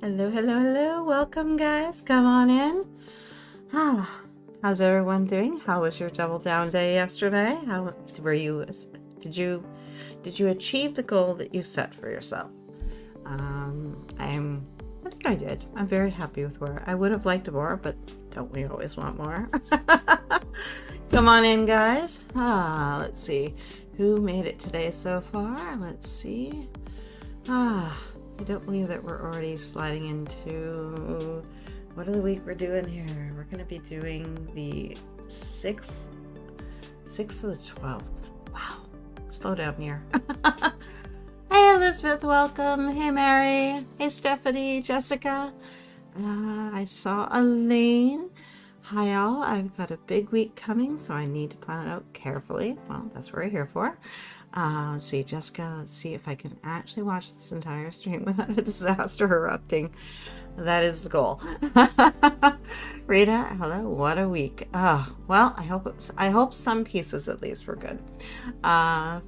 Hello, hello, hello. Welcome, guys. Come on in. How's everyone doing? How was your double down day yesterday? How were you? Did you achieve the goal that you set for yourself? I think I did. I'm very happy with where I would have liked more, but don't we always want more? Come on in, guys. Let's see who made it today so far. Let's see. I don't believe that we're already sliding into what of the week we're doing here. We're going to be doing the 6th to the 12th. Wow. Slow down here. Hey, Elizabeth, welcome. Hey, Mary. Hey, Stephanie, Jessica. I saw Elaine. Hi, all. I've got a big week coming, so I need to plan it out carefully. Well, that's what we're here for. Let's see, Jessica, let's see if I can actually watch this entire stream without a disaster erupting. That is the goal. Rita, hello, what a week. Well, I hope some pieces at least were good.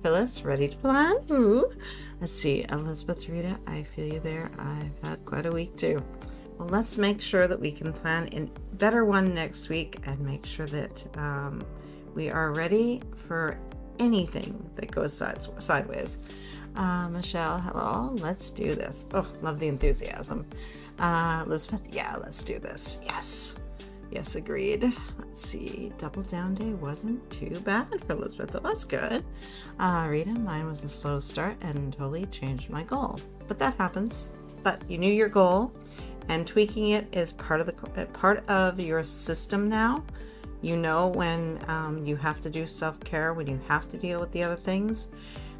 Phyllis, ready to plan? Ooh. Let's see, Elizabeth, Rita, I feel you there. I've had quite a week too. Well, let's make sure that we can plan a better one next week and make sure that we are ready for anything that goes sideways. Michelle, hello. Let's do this. Oh, love the enthusiasm. Elizabeth, yeah, let's do this. Yes, agreed. Let's see. Double down day wasn't too bad for Elizabeth. Oh, that's good. Rita, mine was a slow start and totally changed my goal. But that happens. But you knew your goal, and tweaking it is part of your system now. You know when you have to do self-care, when you have to deal with the other things,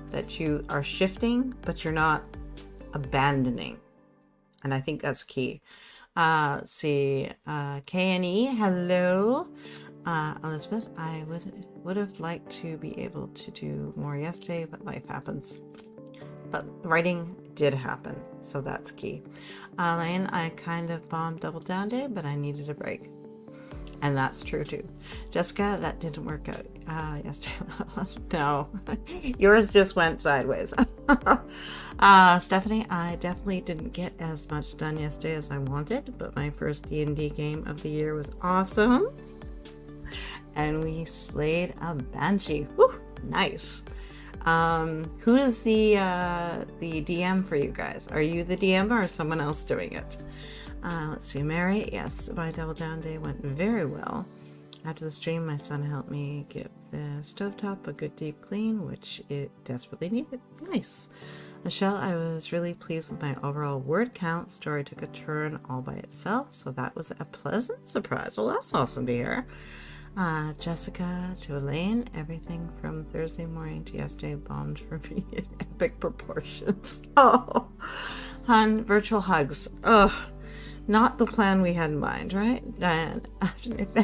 that you are shifting, but you're not abandoning. And I think that's key. Let's see, K&E, hello. Elizabeth, I would have liked to be able to do more yesterday, but life happens. But writing did happen, so that's key. Elaine, I kind of bombed double down day, but I needed a break. And that's true too. Jessica, that didn't work out yesterday. No, yours just went sideways. Stephanie, I definitely didn't get as much done yesterday as I wanted, but my first D&D game of the year was awesome. And we slayed a banshee. Woo, nice. Who is the DM for you guys? Are you the DM or is someone else doing it? Let's see, Mary, yes, my double down day went very well. After the stream, my son helped me give the stovetop a good deep clean, which it desperately needed. Nice. Michelle, I was really pleased with my overall word count. Story took a turn all by itself, so that was a pleasant surprise. Well, that's awesome to hear. Jessica to Elaine, everything from Thursday morning to yesterday bombed for me in epic proportions. Oh, hon, virtual hugs. Ugh. Not the plan we had in mind, right? Diane,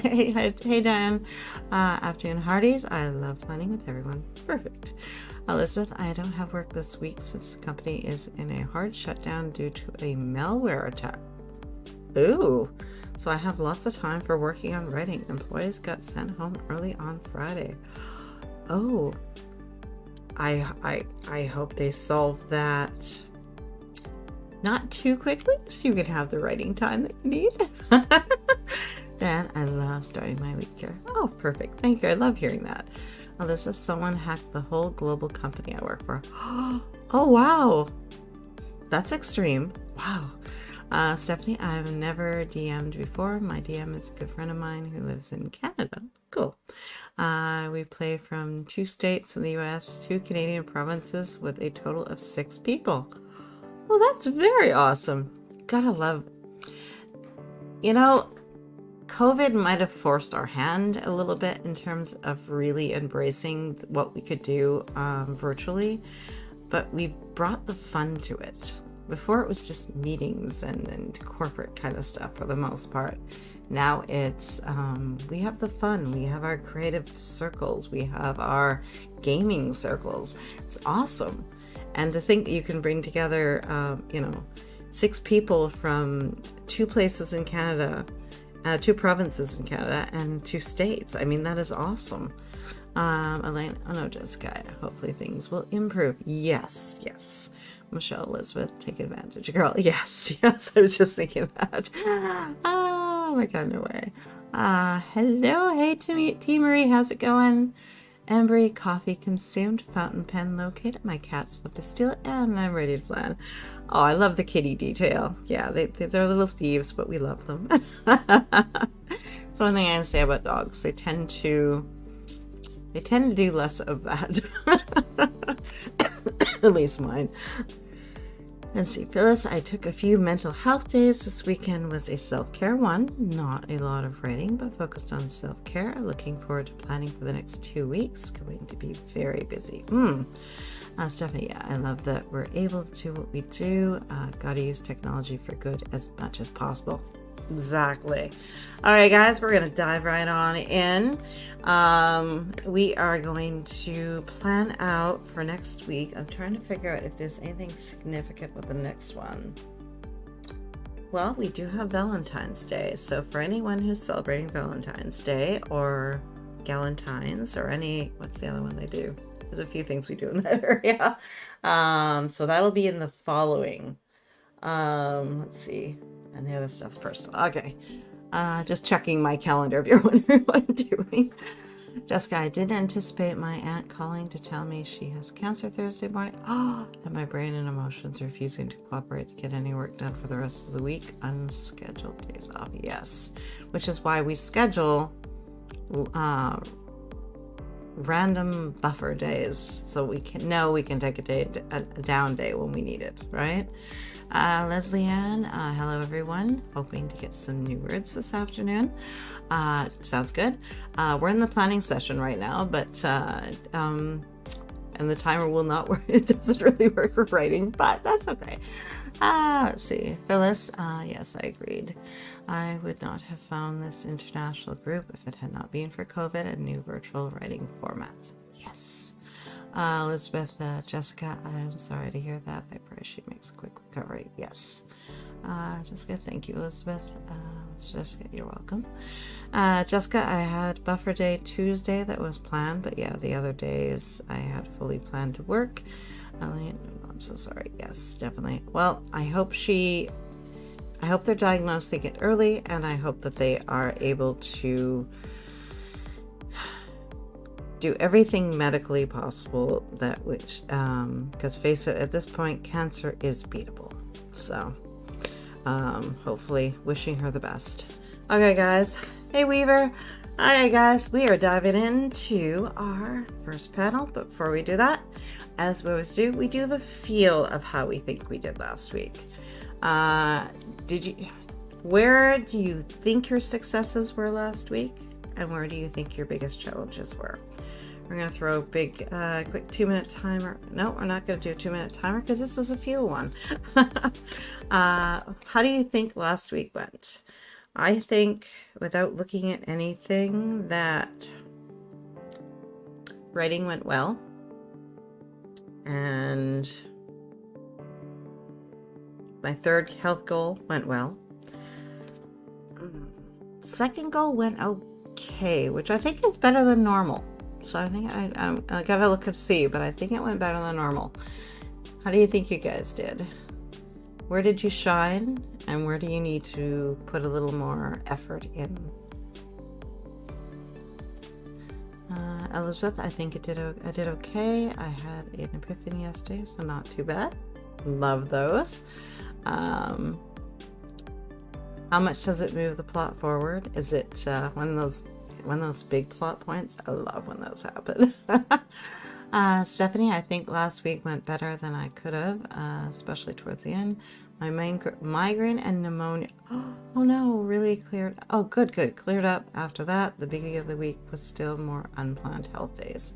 hey Diane, afternoon Hardee's. I love planning with everyone. Perfect. Elizabeth, I don't have work this week since the company is in a hard shutdown due to a malware attack. Ooh, so I have lots of time for working on writing. Employees got sent home early on Friday. Oh, I hope they solve that not too quickly, so you can have the writing time that you need. Dan, I love starting my week here. Oh, perfect. Thank you. I love hearing that. Elizabeth, someone hacked the whole global company I work for. Oh, wow. That's extreme. Wow. Stephanie, I've never DM'd before. My DM is a good friend of mine who lives in Canada. Cool. We play from 2 states in the US, 2 Canadian provinces with a total of 6 people. Well, that's very awesome. Gotta love. COVID might have forced our hand a little bit in terms of really embracing what we could do virtually, but we've brought the fun to it. Before it was just meetings and corporate kind of stuff for the most part. Now it's, we have the fun. We have our creative circles. We have our gaming circles. It's awesome. And to think that you can bring together, 6 people from 2 places in Canada, 2 provinces in Canada, and 2 states. I mean, that is awesome. Elaine, oh no, Jessica, hopefully things will improve. Yes. Michelle Elizabeth, take advantage, girl. Yes, yes, I was just thinking that. Oh my god, no way. Hello, hey T Marie, how's it going? Embry, coffee consumed, fountain pen located. My cats love to steal it, and I'm ready to plan. Oh, I love the kitty detail. Yeah, they're little thieves, but we love them. That's one thing I can say about dogs. They tend to do less of that. At least mine. Let's see, Phyllis, I took a few mental health days. This weekend was a self-care one. Not a lot of writing, but focused on self-care. Looking forward to planning for the next 2 weeks. Going to be very busy. Stephanie, yeah, I love that we're able to do what we do. Got to use technology for good as much as possible. Exactly. All right, guys, we're going to dive right on in. We are going to plan out for next week. I'm trying to figure out if there's anything significant with the next one. Well, we do have Valentine's Day. So for anyone who's celebrating Valentine's Day or Galentine's or what's the other one they do? There's a few things we do in that area. So that'll be in the following. Let's see. And the other stuff's personal. Okay. Just checking my calendar if you're wondering what I'm doing. Jessica, I didn't anticipate my aunt calling to tell me she has cancer Thursday morning. And my brain and emotions refusing to cooperate to get any work done for the rest of the week. Unscheduled days off. Yes. Which is why we schedule random buffer days. So we can take a down day when we need it, right? Leslie Ann, hello everyone. Hoping to get some new words this afternoon. Sounds good. We're in the planning session right now, but and the timer will not work. It doesn't really work for writing, but that's okay. Let's see. Phyllis, yes, I agreed. I would not have found this international group if it had not been for COVID and new virtual writing formats. Yes. Elizabeth, Jessica, I'm sorry to hear that. I pray she makes a quick recovery. Yes. Jessica, thank you, Elizabeth. Jessica, you're welcome. Jessica, I had buffer day Tuesday that was planned, but yeah, the other days I had fully planned to work. Elliot, I'm so sorry. Yes, definitely. Well, I hope they're diagnosing it early, and I hope that they are able to do everything medically possible because face it, at this point, cancer is beatable. So hopefully wishing her the best. Okay, guys. Hey, Weaver. Hi, guys. We are diving into our first panel, but before we do that, as we always do, we do the feel of how we think we did last week. Where do you think your successes were last week, and where do you think your biggest challenges were? We're going to throw a big, quick 2-minute timer. No, we're not going to do a 2-minute timer because this is a feel one. How do you think last week went? I think, without looking at anything, that writing went well. And my third health goal went well. Second goal went okay, which I think is better than normal. So I think I gotta look and see, but I think it went better than normal. How do you think you guys did? Where did you shine, and where do you need to put a little more effort in? Elizabeth, I think I did okay. I had an epiphany yesterday, so not too bad. Love those. How much does it move the plot forward? Is it one of those big plot points? I love when those happen. Stephanie, I think last week went better than I could have, especially towards the end. My migraine and pneumonia, oh no, really cleared. Oh, good. Cleared up after that. The beginning of the week was still more unplanned health days.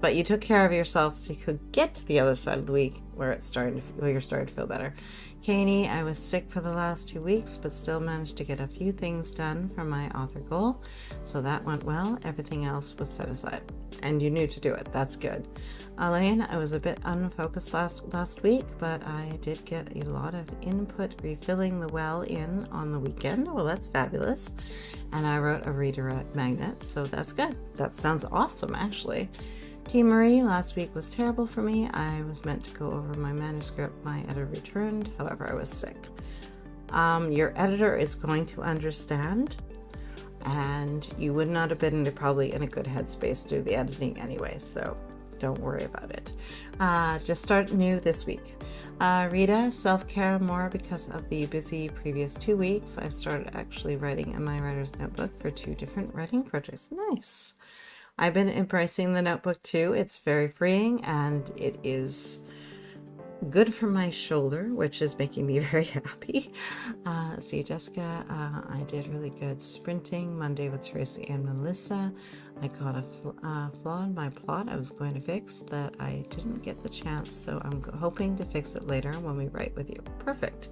But you took care of yourself so you could get to the other side of the week where you're starting to feel better. Kanie, I was sick for the last 2 weeks, but still managed to get a few things done for my author goal. So that went well. Everything else was set aside. And you knew to do it. That's good. Elaine, I was a bit unfocused last week, but I did get a lot of input refilling the well in on the weekend. Well, that's fabulous. And I wrote a redirect magnet, so that's good. That sounds awesome, actually. Team Marie, last week was terrible for me. I was meant to go over my manuscript. My editor returned. However, I was sick. Your editor is going to understand, and you would not have been probably in a good headspace to do the editing anyway, so don't worry about it. Just start new this week. Rita, self-care more because of the busy previous 2 weeks. I started actually writing in my writer's notebook for 2 different writing projects. Nice. I've been embracing the notebook too. It's very freeing, and it is good for my shoulder, which is making me very happy. Let's see, Jessica, I did really good sprinting Monday with Tracy and Melissa. I caught a flaw in my plot I was going to fix that I didn't get the chance, so I'm hoping to fix it later when we write with you. Perfect.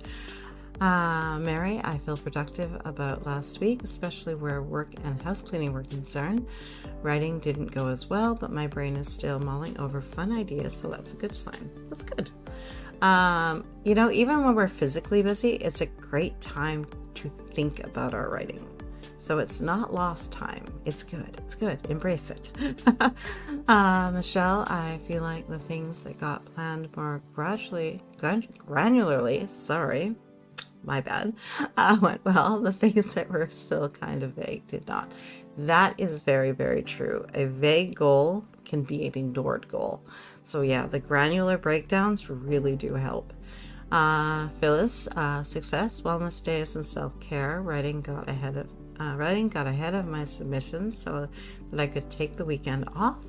Mary, I feel productive about last week, especially where work and house cleaning were concerned. Writing didn't go as well, but my brain is still mulling over fun ideas, so that's a good sign. That's good. Even when we're physically busy, it's a great time to think about our writing. So it's not lost time. It's good. It's good. Embrace it. Michelle, I feel like the things that got planned more granularly, sorry, my bad, went well. The things that were still kind of vague did not. That is very, very true. A vague goal can be an ignored goal. So yeah, the granular breakdowns really do help. Phyllis, success, wellness days, and self-care. Writing got ahead of my submissions so that I could take the weekend off.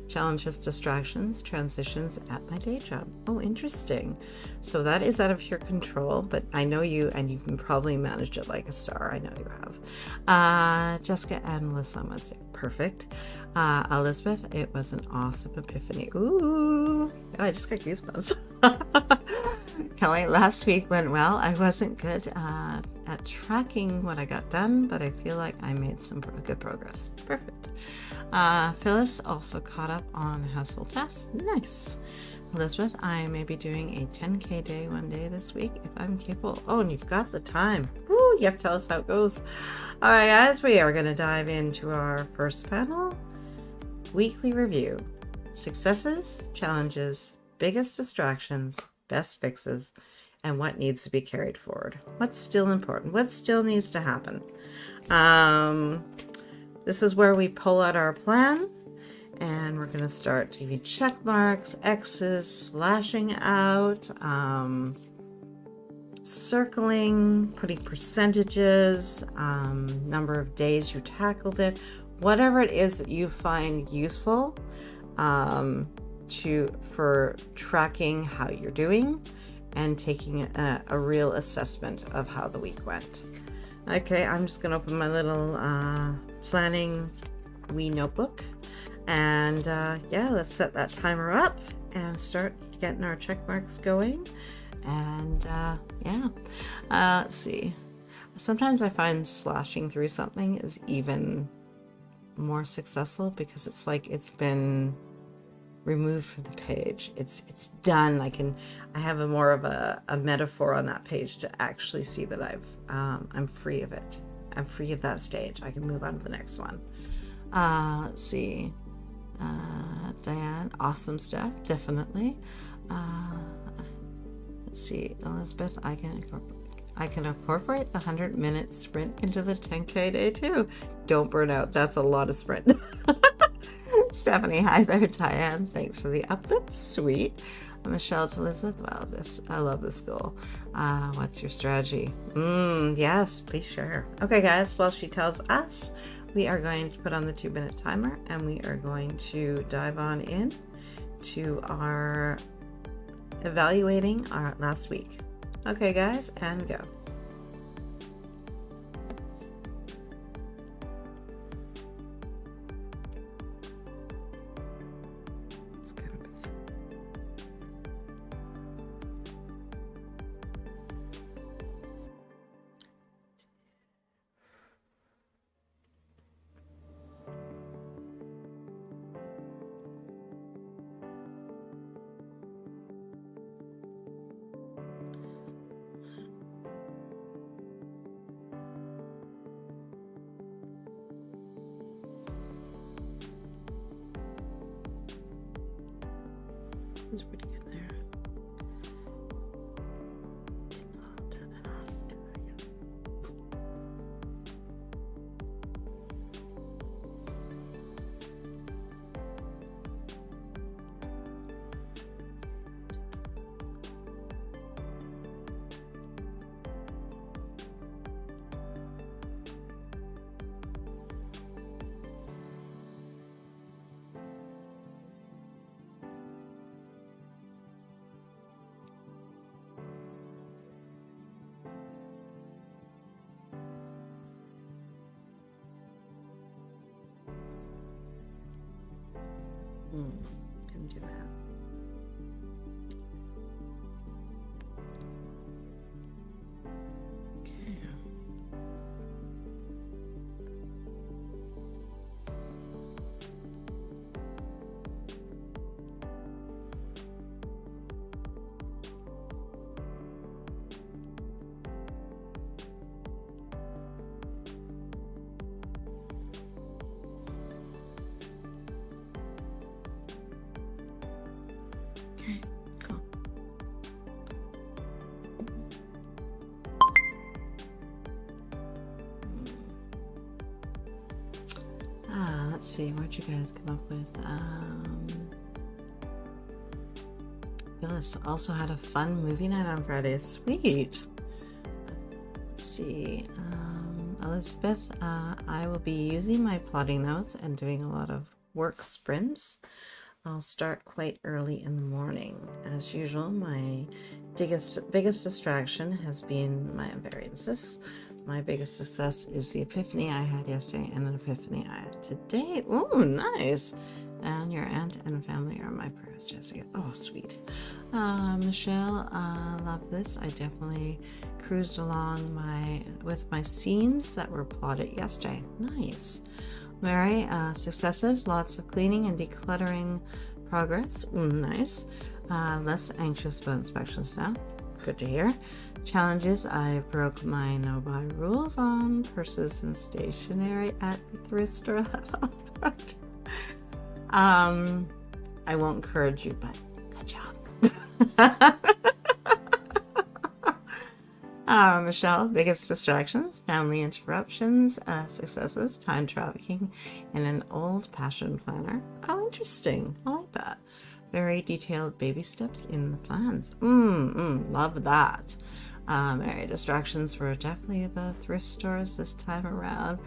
Challenges, distractions, transitions at my day job. Oh, interesting. So that is out of your control, but I know you, and you can probably manage it like a star. I know you have. Jessica and Melissa, I'm say perfect. Elizabeth, it was an awesome epiphany. Ooh, I just got goosebumps. Kelly, last week went well. I wasn't good at tracking what I got done, but I feel like I made some good progress. Perfect. Phyllis also caught up on household tasks. Nice. Elizabeth, I may be doing a 10K day one day this week if I'm capable. Oh, and you've got the time. Woo, you have to tell us how it goes. All right, guys, we are going to dive into our first panel. Weekly review. Successes, challenges, biggest distractions, best fixes, and what needs to be carried forward. What's still important? What still needs to happen? This is where we pull out our plan, and we're going to start giving check marks, X's, slashing out, circling, putting percentages, number of days you tackled it, whatever it is that you find useful for tracking how you're doing and taking a real assessment of how the week went. Okay, I'm just going to open my little planning wee notebook, and yeah, let's set that timer up and start getting our check marks going. And yeah, let's see. Sometimes I find slashing through something is even more successful because it's like it's been removed from the page. It's done. I have more of a metaphor on that page to actually see that I'm free of it. I'm free of that stage. I can move on to the next one. Let's see. Diane, awesome stuff, definitely. Let's see, Elizabeth, I can incorporate the 100-minute sprint into the 10K day too. Don't burn out. That's a lot of sprint. Stephanie, hi there. Diane, thanks for the uplift. Sweet. Michelle to Elizabeth, wow, I love this goal. What's your strategy? Yes, please share. Okay, guys, while she tells us, we are going to put on the 2-minute timer, and we are going to dive on in to our evaluating our last week. Okay, guys, and go. This is pretty good there. I'll turn it on. There we go. Can do that. Okay. Okay, cool. Let's see, what'd you guys come up with? Phyllis also had a fun movie night on Friday. Sweet. Let's see. Elizabeth, I will be using my plotting notes and doing a lot of work sprints. I'll start quite early in the morning. As usual, my biggest distraction has been my invariances. My biggest success is the epiphany I had yesterday and an epiphany I had today. Oh, nice. And your aunt and family are my prayers, Jessica. Oh, sweet. Michelle, love this. I definitely cruised along with my scenes that were plotted yesterday. Nice. Mary, successes, lots of cleaning and decluttering progress. Nice. Less anxious about inspections now. Good to hear. Challenges, I broke my no-buy rules on purses and stationery at the thrift store. I won't encourage you, but good job. Michelle, biggest distractions, family interruptions, successes, time trafficking, and an old passion planner. Oh, interesting. I like that. Very detailed baby steps in the plans. Love that. Mary, distractions were definitely the thrift stores this time around.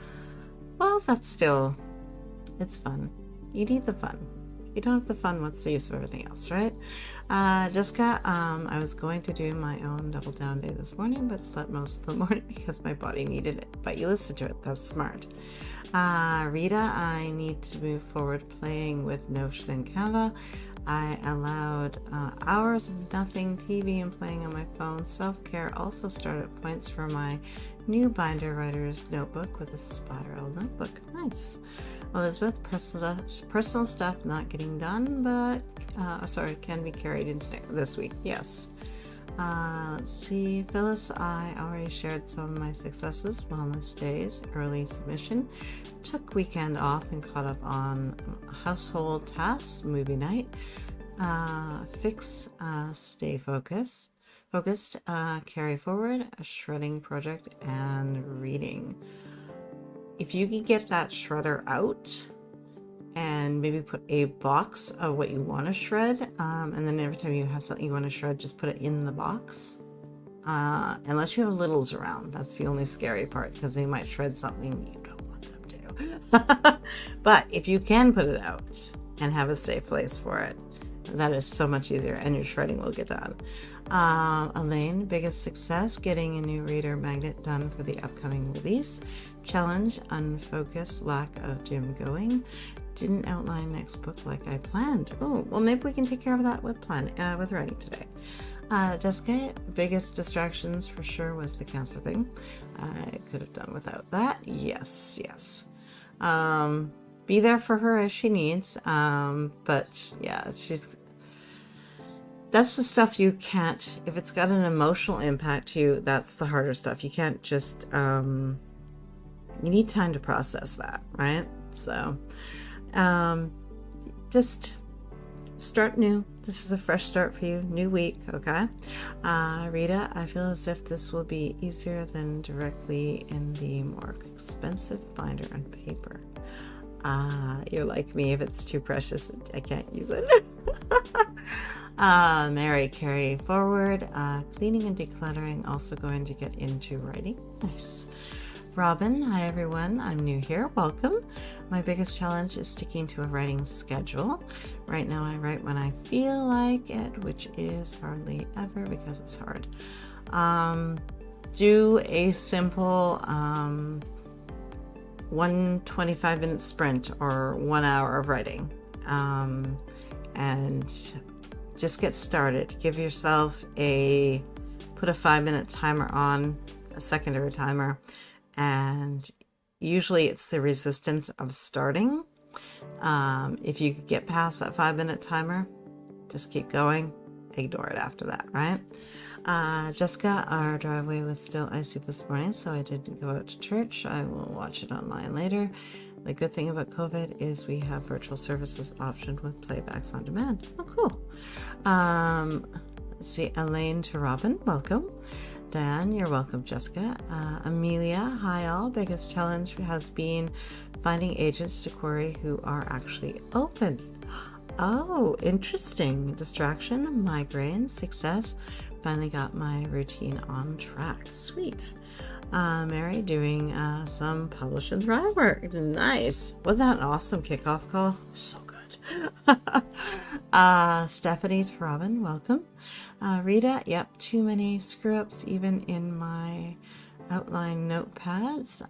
Well, that's still, it's fun. You need the fun. If you don't have the fun, what's the use of everything else, right? Jessica, I was going to do my own double down day this morning, but slept most of the morning because my body needed it. But you listened to it. That's smart. Rita, I need to move forward playing with Notion and Canva. I allowed hours of nothing, TV, and playing on my phone. Self-care also started points for my new binder writer's notebook with a spiral notebook. Nice. Elizabeth, personal stuff not getting done, but can be carried into this week. Yes. Let's see. Phyllis, I already shared some of my successes. Wellness days, early submission, took weekend off and caught up on household tasks, movie night, stay focused, carry forward, a shredding project, and reading. If you can get that shredder out and maybe put a box of what you want to shred, and then every time you have something you want to shred, just put it in the box. Unless you have littles around, that's the only scary part, because they might shred something you don't want them to. But if you can put it out and have a safe place for it, that is so much easier, and your shredding will get done. Elaine, biggest success, getting a new reader magnet done for the upcoming release. Challenge, unfocused, lack of gym going. Didn't outline next book like I planned. Oh, well, maybe we can take care of that with writing today. Jessica, biggest distractions for sure was the cancer thing. I could have done without that. Yes. Be there for her as she needs. But yeah, that's the stuff you can't, if it's got an emotional impact to you, that's the harder stuff. You can't just, you need time to process that, right? So, just start new. This is a fresh start for you, new week, okay? Rita, I feel as if this will be easier than directly in the more expensive binder on paper. You're like me, if it's too precious, I can't use it. Mary, carry forward. Cleaning and decluttering, also going to get into writing. Nice. Robin, hi everyone, I'm new here, welcome. My biggest challenge is sticking to a writing schedule. Right now I write when I feel like it, which is hardly ever because it's hard. Do a simple 125-minute sprint or 1 hour of writing, and just get started. Give yourself put a 5-minute timer on, a secondary timer, and usually it's the resistance of starting. If you could get past that 5-minute timer, just keep going, ignore it after that, right? Jessica, our driveway was still icy this morning, so I didn't go out to church. I will watch it online later. The good thing about COVID is we have virtual services optioned with playbacks on demand. Oh, cool. Let's see, Elaine to Robin, welcome. Dan, you're welcome, Jessica. Amelia, hi all. Biggest challenge has been finding agents to query who are actually open. Oh, interesting. Distraction, migraine, success. Finally got my routine on track. Sweet. Mary, doing some publish and thrive work. Nice. Wasn't that an awesome kickoff call? So good. Stephanie to Robin, welcome. Rita, yep, too many screw ups even in my outline notepads.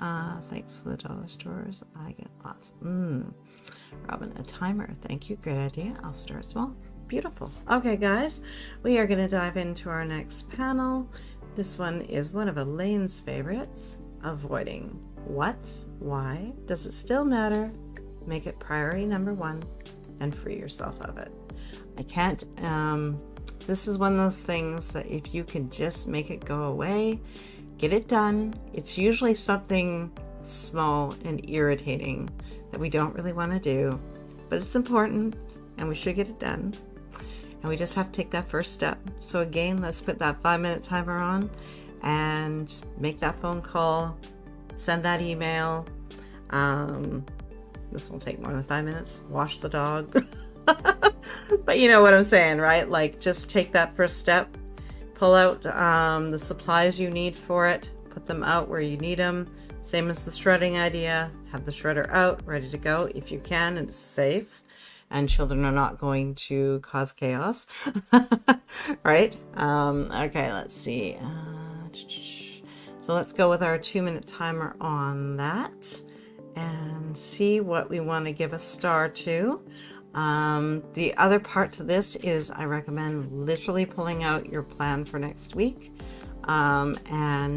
Thanks for the dollar stores. I get lots. Robin, a timer. Thank you. Great idea. I'll start small. Beautiful. Okay, guys, we are going to dive into our next panel. This one is one of Elaine's favorites, avoiding. What? Why? Does it still matter? Make it priority number 1 and free yourself of it. I can't, this is one of those things that if you can just make it go away, get it done. It's usually something small and irritating that we don't really want to do, but it's important and we should get it done. And we just have to take that first step. So again, let's put that 5-minute timer on and make that phone call, send that email. This won't take more than 5 minutes. Wash the dog. But you know what I'm saying, right? Like, just take that first step, pull out the supplies you need for it, put them out where you need them. Same as the shredding idea, have the shredder out, ready to go if you can, and it's safe. And children are not going to cause chaos, right? Okay, let's see. So let's go with our 2-minute timer on that and see what we want to give a star to. The other part to this is I recommend literally pulling out your plan for next week. Elizabeth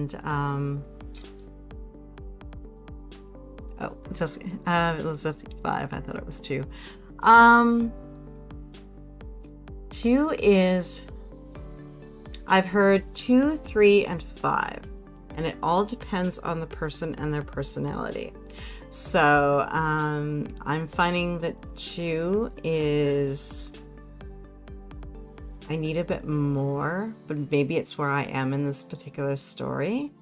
5, I thought it was 2. 2 is, I've heard 2, 3, and 5, and it all depends on the person and their personality. So I'm finding that 2 is, I need a bit more, but maybe it's where I am in this particular story.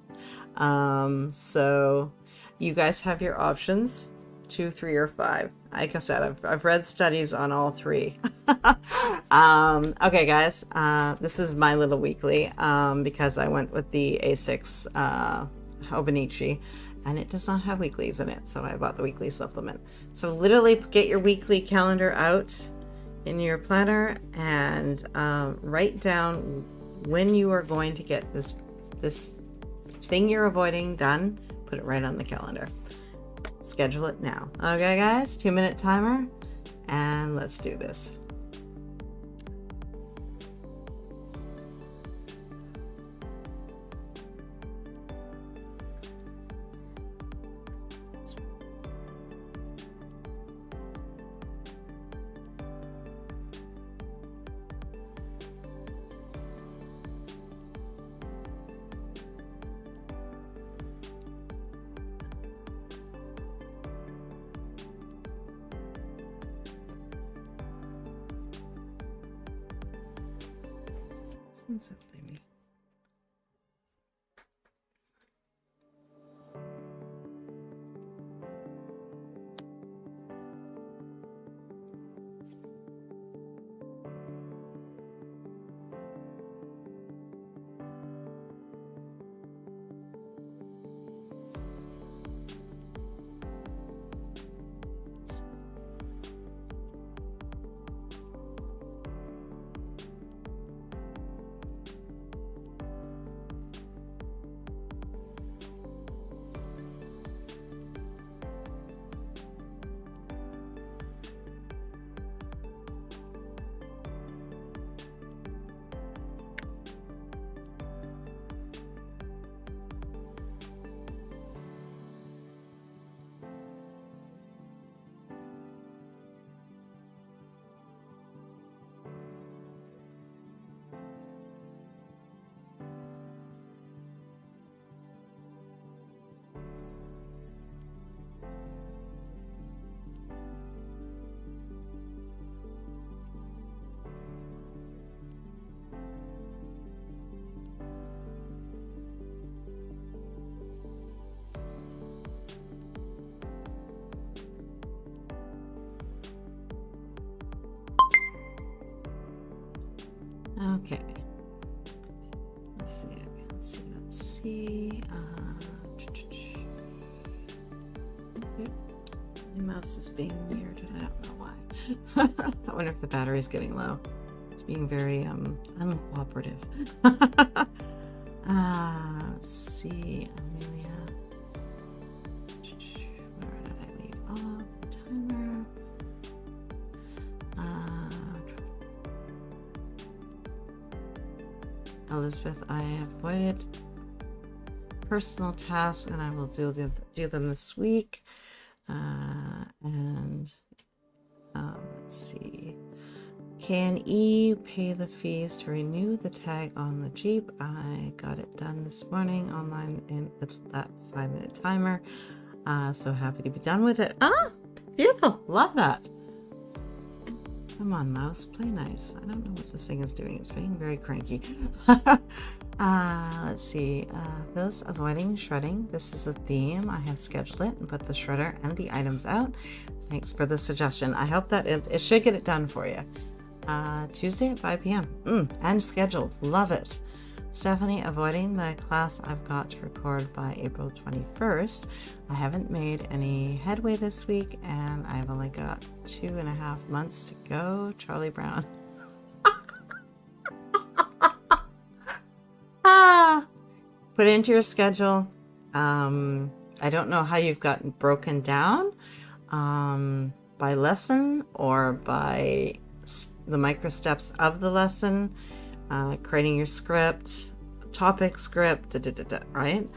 So you guys have your options, 2, 3, or 5. Like I said, I've read studies on all 3. Okay, guys, this is my little weekly because I went with the A6 Hobonichi, and it does not have weeklies in it, so I bought the weekly supplement. So literally get your weekly calendar out in your planner and write down when you are going to get this thing you're avoiding done. Put it right on the calendar. Schedule it now. Okay, guys, 2-minute timer, and let's do this. What's up, baby? Okay. Let's see. My mouse is being weird and I don't know why. I wonder if the battery's getting low. It's being very uncooperative. Let's see, Amelia. Where did I leave off the timer? Elizabeth, I avoided personal tasks and I will do them this week. Let's see. Can E pay the fees to renew the tag on the Jeep? I got it done this morning online with that 5-minute timer. So happy to be done with it. Ah, beautiful. Love that. Come on, mouse, play nice. I don't know what this thing is doing. It's being very cranky. Let's see. This avoiding shredding. This is a theme. I have scheduled it and put the shredder and the items out. Thanks for the suggestion. I hope that it should get it done for you. Tuesday at 5 p.m. And scheduled. Love it. Stephanie, avoiding the class I've got to record by April 21st. I haven't made any headway this week and I've only got 2.5 months to go. Charlie Brown. Put it into your schedule. I don't know how you've gotten broken down by lesson or by the micro steps of the lesson. Creating your script, topic script, right?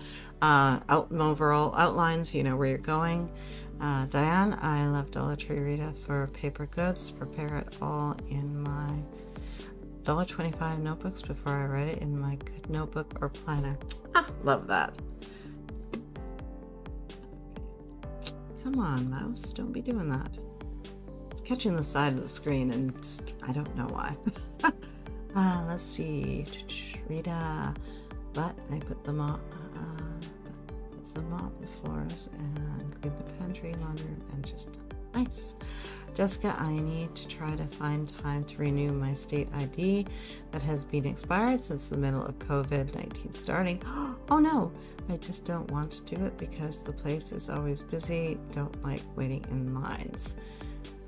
Overall outlines, you know where you're going. Diane, I love Dollar Tree Rita for paper goods. Prepare it all in my $1.25 notebooks before I write it in my good notebook or planner. Love that. Come on, mouse, don't be doing that. It's catching the side of the screen and I don't know why. Let's see, Rita, but I put the mop before us and clean the pantry, laundry, and just nice. Jessica, I need to try to find time to renew my state ID that has been expired since the middle of COVID-19 starting. Oh no, I just don't want to do it because the place is always busy. Don't like waiting in lines.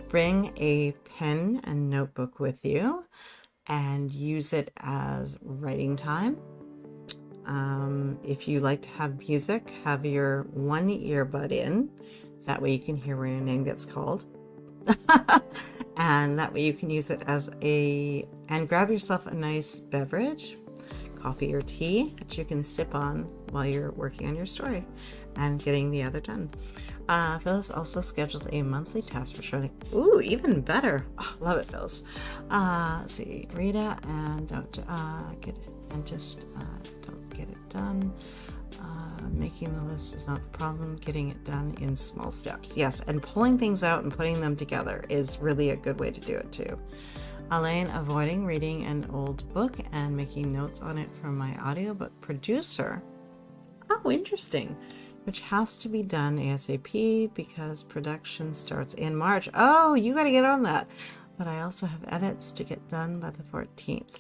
Bring a pen and notebook with you and use it as writing time. If you like to have music, have your one earbud in. That way you can hear when your name gets called. And that way you can use it as and grab yourself a nice beverage, coffee or tea that you can sip on while you're working on your story and getting the other done. Phyllis also scheduled a monthly task for shredding. Ooh, even better. Oh, love it, Phyllis. Let's see, Rita, and don't get it done. Making the list is not the problem. Getting it done in small steps. Yes, and pulling things out and putting them together is really a good way to do it too. Elaine, avoiding reading an old book and making notes on it from my audiobook producer. Oh, interesting. Which has to be done ASAP because production starts in March. Oh, you got to get on that. But I also have edits to get done by the 14th.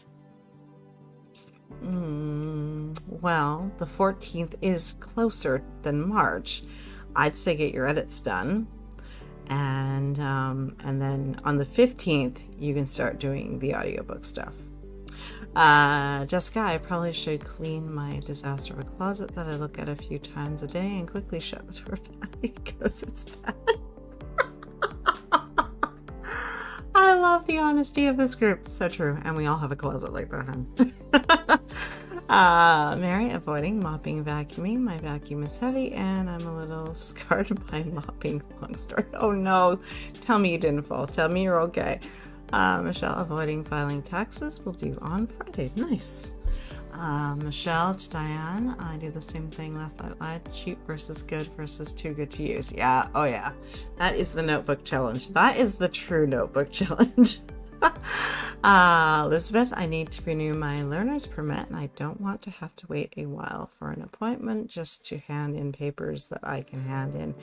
Well, the 14th is closer than March. I'd say get your edits done. And then on the 15th, you can start doing the audiobook stuff. Jessica, I probably should clean my disaster of a closet that I look at a few times a day and quickly shut the door back because it's bad. I love the honesty of this group. So true. And we all have a closet like that, huh? Mary, avoiding mopping, vacuuming. My vacuum is heavy and I'm a little scarred by mopping. Long story. Oh no. Tell me you didn't fall. Tell me you're okay. Michelle, avoiding filing taxes. Will do on Friday. Nice. Michelle, it's Diane. I do the same thing, laugh out loud. Cheap versus good versus too good to use. Yeah. Oh yeah. That is the notebook challenge. That is the true notebook challenge. Elizabeth, I need to renew my learner's permit and I don't want to have to wait a while for an appointment just to hand in papers that I can hand in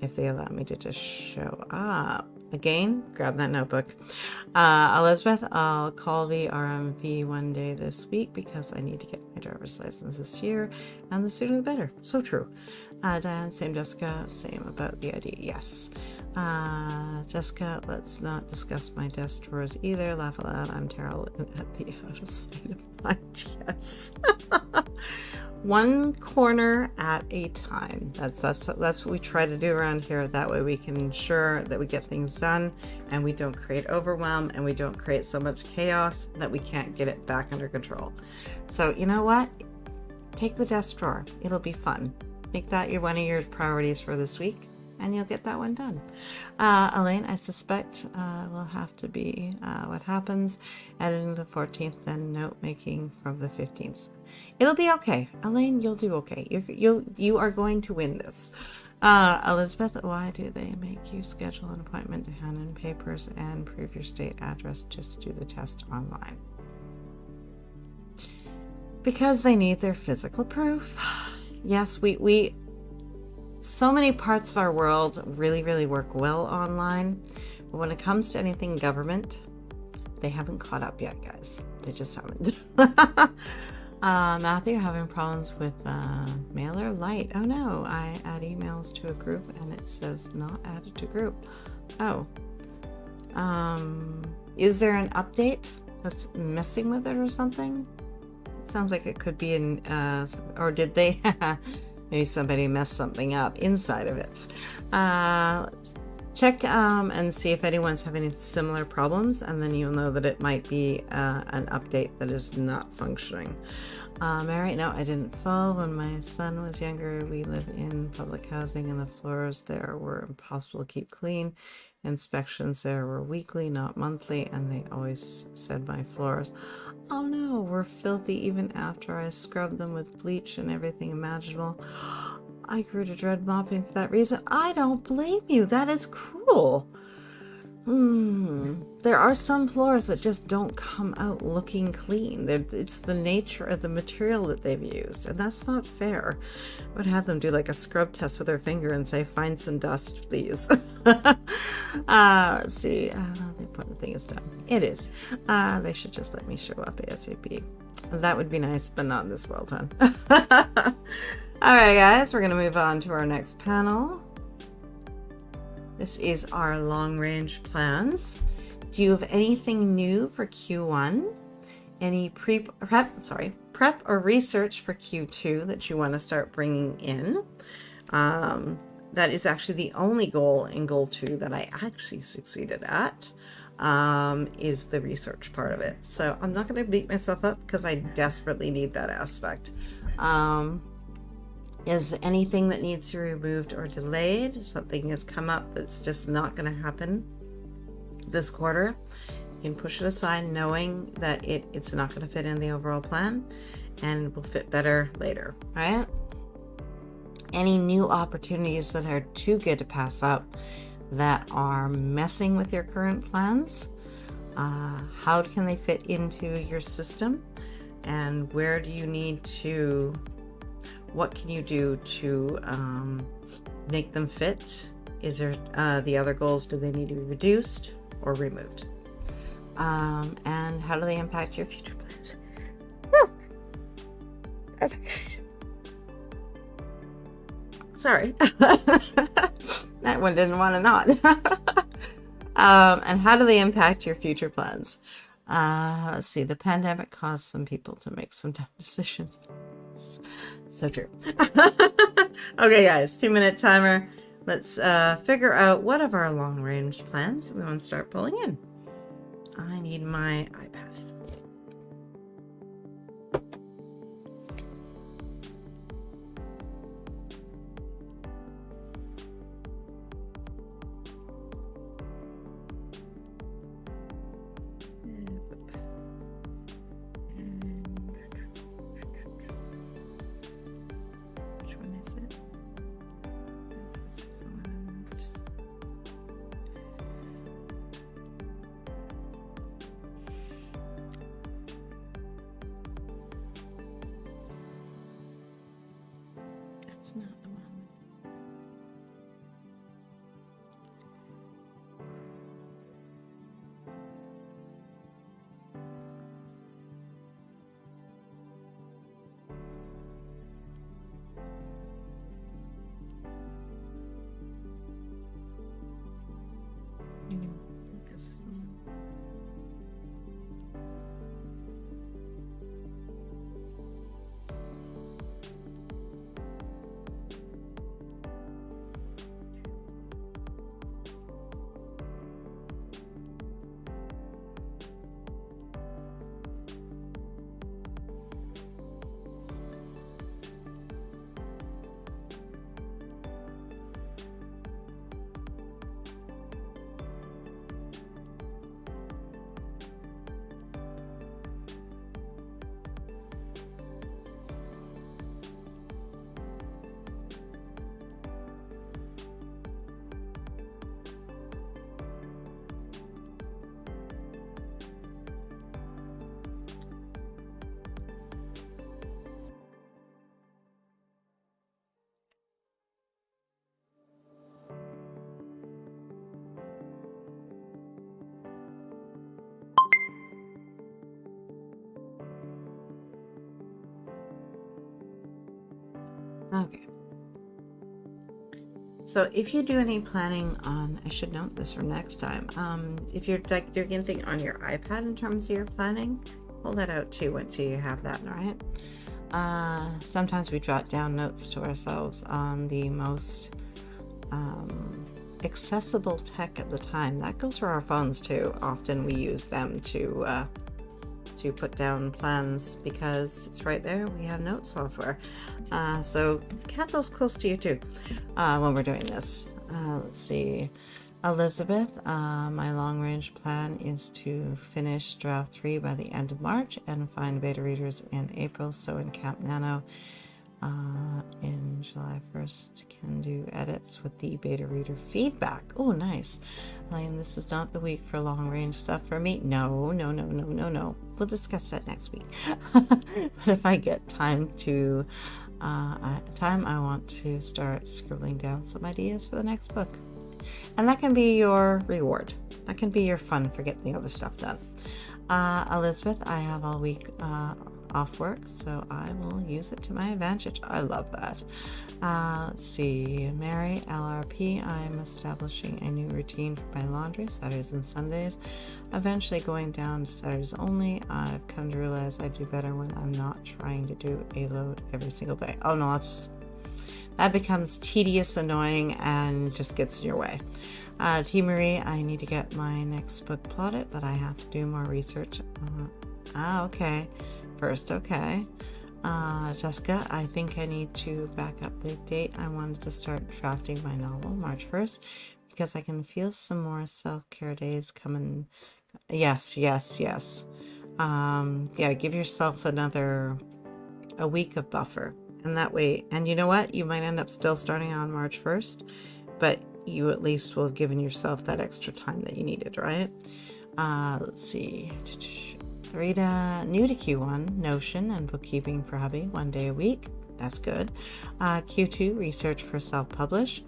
if they allow me to just show up. Again, grab that notebook. Elizabeth, I'll call the RMV one day this week because I need to get my driver's license this year, and the sooner the better. So true. Diane, same Jessica, same about the ID. Yes. Jessica, let's not discuss my desk drawers either. Laugh aloud. I'm terrible at the out of sight of mind. Yes. One corner at a time. That's what we try to do around here. That way we can ensure that we get things done and we don't create overwhelm and we don't create so much chaos that we can't get it back under control. So you know what? Take the desk drawer. It'll be fun. Make that one of your priorities for this week and you'll get that one done. Elaine, I suspect will have to be what happens. Editing the 14th, then note making from the 15th. It'll be okay. Elaine, you'll do okay. You are going to win this. Elizabeth, why do they make you schedule an appointment to hand in papers and prove your state address just to do the test online? Because they need their physical proof. Yes, we so many parts of our world really, really work well online. But when it comes to anything government, they haven't caught up yet, guys. They just haven't. Matthew, having problems with Mailer Lite. Oh no, I add emails to a group and it says not added to group. Oh. Is there an update that's messing with it or something? It sounds like it could be in, or did they, maybe somebody messed something up inside of it. Check and see if anyone's having similar problems, and then you'll know that it might be an update that is not functioning. Mary, no, I didn't fall. When my son was younger, we lived in public housing, and the floors there were impossible to keep clean. Inspections there were weekly, not monthly, and they always said my floors, oh no, were filthy even after I scrubbed them with bleach and everything imaginable. I grew to dread mopping for that reason. I don't blame you. That is cruel. There are some floors that just don't come out looking clean. It's the nature of the material that they've used, and that's not fair. I would have them do like a scrub test with their finger and say, find some dust, please. Let's see. The important thing is done. It is. They should just let me show up ASAP. That would be nice, but not in this world, huh? All right, guys, we're going to move on to our next panel. This is our long-range plans. Do you have anything new for Q1? Any prep or research for Q2 that you want to start bringing in? That is actually the only goal in goal 2 that I actually succeeded at, is the research part of it. So I'm not going to beat myself up because I desperately need that aspect. Is anything that needs to be removed or delayed? Something has come up that's just not going to happen this quarter. You can push it aside knowing that it's not going to fit in the overall plan and will fit better later, right? Any new opportunities that are too good to pass up that are messing with your current plans? How can they fit into your system? And where do you need to, what can you do to make them fit? Is there the other goals, do they need to be reduced or removed? And how do they impact your future plans? Sorry. That one didn't want to nod. And how do they impact your future plans? Let's see. The pandemic caused some people to make some tough decisions. So true. Okay, guys, 2-minute timer. Let's figure out what of our long-range plans we want to start pulling in. I need my iPad. Which one is it? This is the one. It's not the one. This is the one. Okay. So if you do any planning on, I should note this for next time. If you're like doing anything on your iPad in terms of your planning, pull that out too until you have that, right? Sometimes we jot down notes to ourselves on the most accessible tech at the time. That goes for our phones too. Often we use them to put down plans because it's right there. We have note software. So have those close to you too when we're doing this. Let's see. Elizabeth, my long-range plan is to finish draft 3 by the end of March and find beta readers in April. So in Camp Nano in July 1st can do edits with the beta reader feedback. Oh, nice. Elaine, this is not the week for long-range stuff for me. No. We'll discuss that next week. But if I get time to I want to start scribbling down some ideas for the next book. And that can be your reward. That can be your fun for getting the other stuff done. Elizabeth, I have all week off work, so I will use it to my advantage. I love that. Let's see. Mary, LRP, I'm establishing a new routine for my laundry, Saturdays and Sundays. Eventually going down to Saturdays only. I've come to realize I do better when I'm not trying to do a load every single day. Oh no, that becomes tedious, annoying, and just gets in your way. T. Marie, I need to get my next book plotted, but I have to do more research. Okay. First, okay. Jessica, I think I need to back up the date. I wanted to start drafting my novel March 1st because I can feel some more self-care days coming. Yes. Yeah, give yourself a week of buffer. And that way, and you know what? You might end up still starting on March 1st, but you at least will have given yourself that extra time that you needed, right? Let's see. Rita, new to Q1, Notion and bookkeeping for hubby, 1 day a week. That's good. Q2, research for self-publish.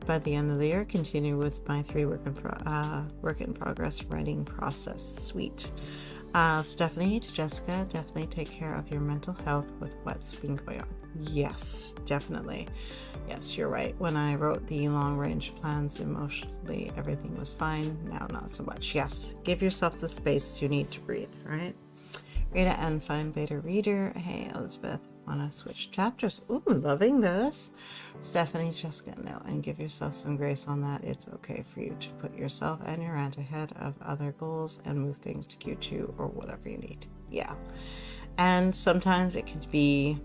By the end of the year, continue with my 3 work in progress writing process. Sweet. Stephanie to Jessica, definitely take care of your mental health with what's been going on. Yes, definitely. Yes, you're right. When I wrote the long range plans, emotionally, everything was fine. Now, not so much. Yes, give yourself the space you need to breathe, right? Rita and Fine Beta Reader. Hey, Elizabeth, want to switch chapters? Ooh, loving this. Stephanie, Jessica, no, and give yourself some grace on that. It's okay for you to put yourself and your aunt ahead of other goals and move things to Q2 or whatever you need. Yeah. And sometimes it can be,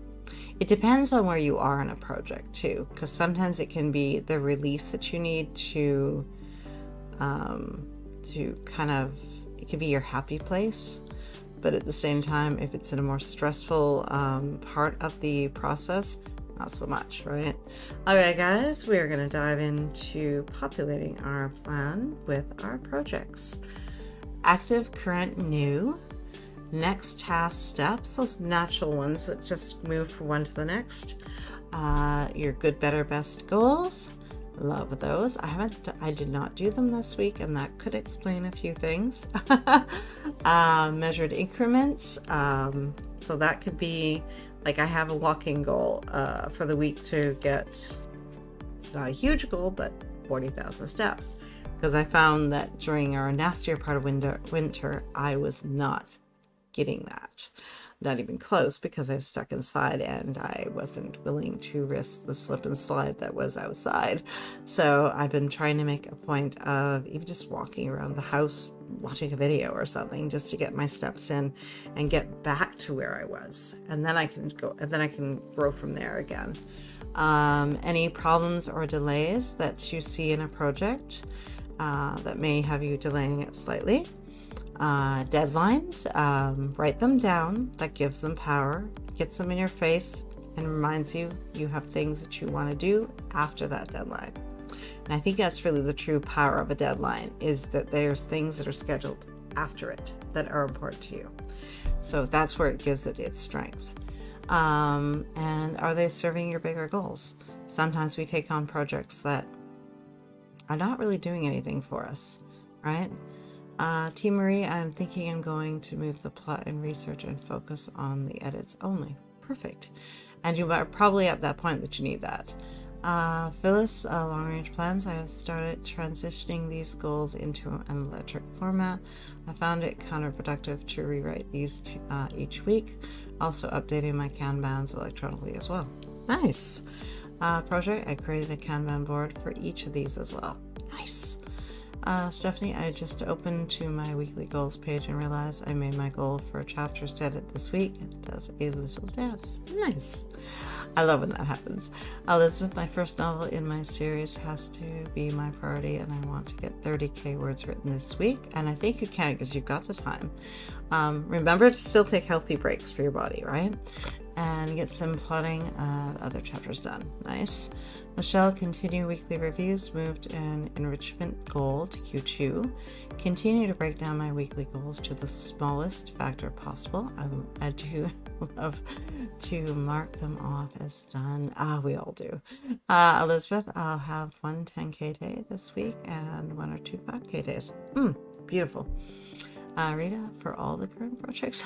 it depends on where you are in a project too, because sometimes it can be the release that you need to kind of, it can be your happy place. But at the same time, if it's in a more stressful part of the process, not so much, right? Okay, guys, we are going to dive into populating our plan with our projects. Active, current, new. Next task steps, those natural ones that just move from one to the next. Your good, better, best goals. Love those. I did not do them this week, and that could explain a few things. Measured increments. So that could be like I have a walking goal for the week to get, it's not a huge goal, but 40,000 steps. Because I found that during our nastier part of winter, I was not getting that. Not even close, because I was stuck inside and I wasn't willing to risk the slip and slide that was outside. So I've been trying to make a point of even just walking around the house, watching a video or something, just to get my steps in and get back to where I was. And then I can grow from there again. Any problems or delays that you see in a project that may have you delaying it slightly. Deadlines, write them down. That gives them power, gets them in your face, and reminds you have things that you want to do after that deadline. And I think that's really the true power of a deadline, is that there's things that are scheduled after it that are important to you. So that's where it gives it its strength. And are they serving your bigger goals? Sometimes we take on projects that are not really doing anything for us, right? T. Marie, I'm thinking I'm going to move the plot and research and focus on the edits only. Perfect. And you are probably at that point that you need that. Phyllis, long range plans. I have started transitioning these goals into an electric format. I found it counterproductive to rewrite these each week. Also updating my Kanbans electronically as well. Nice. Project, I created a Kanban board for each of these as well. Nice. Stephanie, I just opened to my weekly goals page and realized I made my goal for chapters to edit this week. It does a little dance. Nice. I love when that happens. Elizabeth, my first novel in my series has to be my priority, and I want to get 30k words written this week. And I think you can, because you've got the time. Remember to still take healthy breaks for your body, right? And get some plotting other chapters done. Nice. Michelle, continue weekly reviews, moved an enrichment goal to Q2. Continue to break down my weekly goals to the smallest factor possible. I do love to mark them off as done. We all do. Elizabeth, I'll have one 10K day this week and 1 or 2 5K days. Beautiful. Rita, for all the current projects.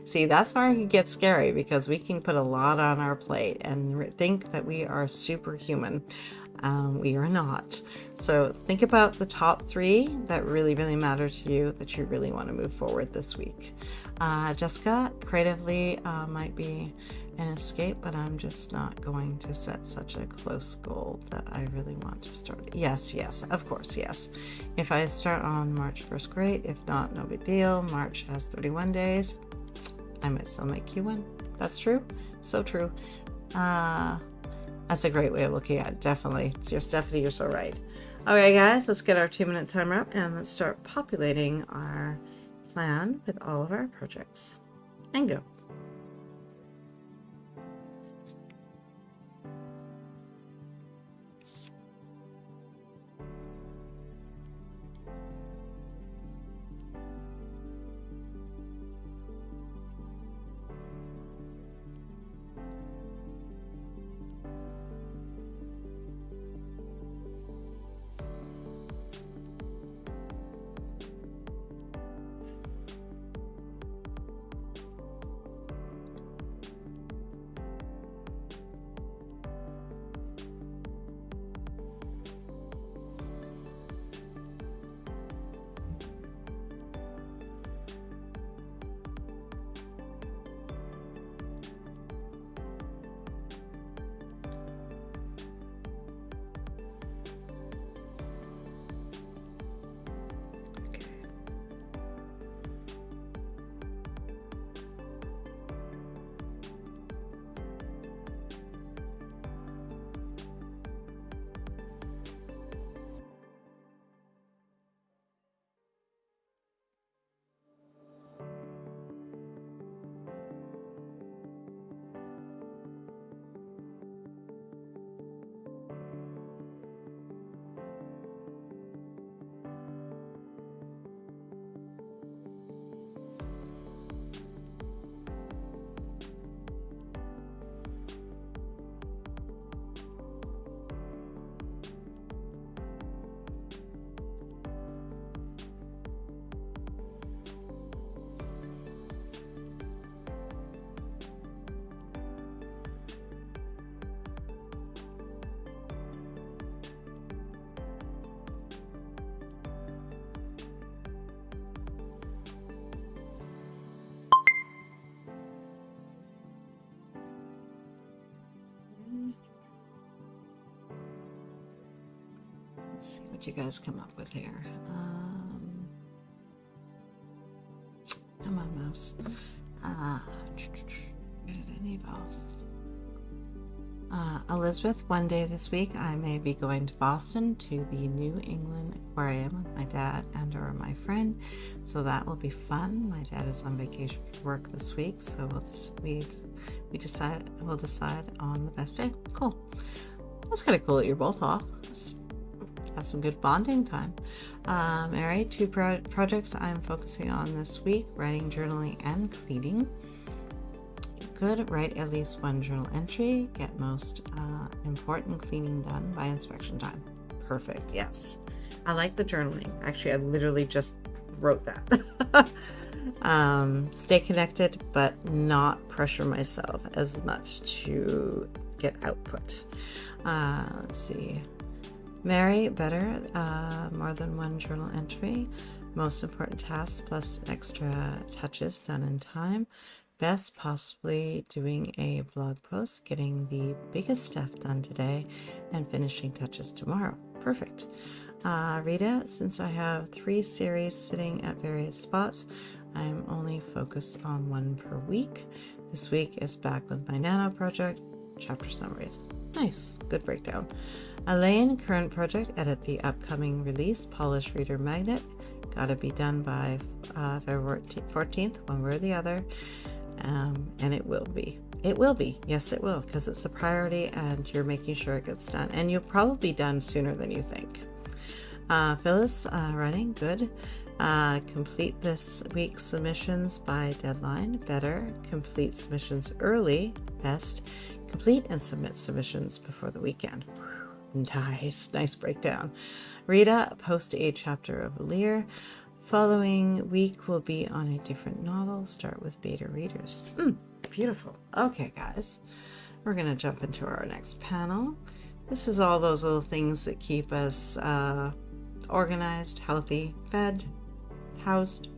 See, that's where it can get scary, because we can put a lot on our plate and think that we are superhuman. We are not. So think about the top 3 that really, really matter to you, that you really want to move forward this week. Jessica, creatively might be an escape, but I'm just not going to set such a close goal that I really want to start. Yes, of course, yes. If I start on March 1st, great. If not, no big deal. March has 31 days. I might still make Q1. That's true. So true. That's a great way of looking at it. Definitely. Stephanie, you're so right. Okay, guys, let's get our 2-minute timer up and let's start populating our plan with all of our projects. And go. Let's see what you guys come up with here. Come on, mouse. Where did I leave off? Elizabeth, one day this week I may be going to Boston to the New England Aquarium with my dad and or my friend, so that will be fun. My dad is on vacation for work this week, so we'll decide on the best day. Cool. That's kind of cool that you're both off. Let's have some good bonding time. Mary, two projects I'm focusing on this week: writing, journaling, and cleaning. Good. Write at least one journal entry. Get most important cleaning done by inspection time. Perfect. Yes. I like the journaling. Actually, I literally just wrote that. Stay connected, but not pressure myself as much to get output. Let's see. Mary, better. More than one journal entry. Most important tasks plus extra touches done in time. Best possibly doing a blog post, getting the biggest stuff done today, and finishing touches tomorrow. Perfect. Rita, since I have 3 series sitting at various spots, I'm only focused on one per week. This week is back with my nano project, chapter summaries. Nice, good breakdown. Elaine, current project, edit the upcoming release, polish reader magnet. Gotta be done by February 14th, one way or the other. And it will be. It will be. Yes, it will, because it's a priority and you're making sure it gets done. And you'll probably be done sooner than you think. Phyllis, writing, good. Complete this week's submissions by deadline, better. Complete submissions early, best. Complete and submit submissions before the weekend. Nice breakdown. Rita, post a chapter of Lear. Following week will be on a different novel. Start with beta readers. Beautiful. Okay, guys, we're going to jump into our next panel. This is all those little things that keep us organized, healthy, fed, housed.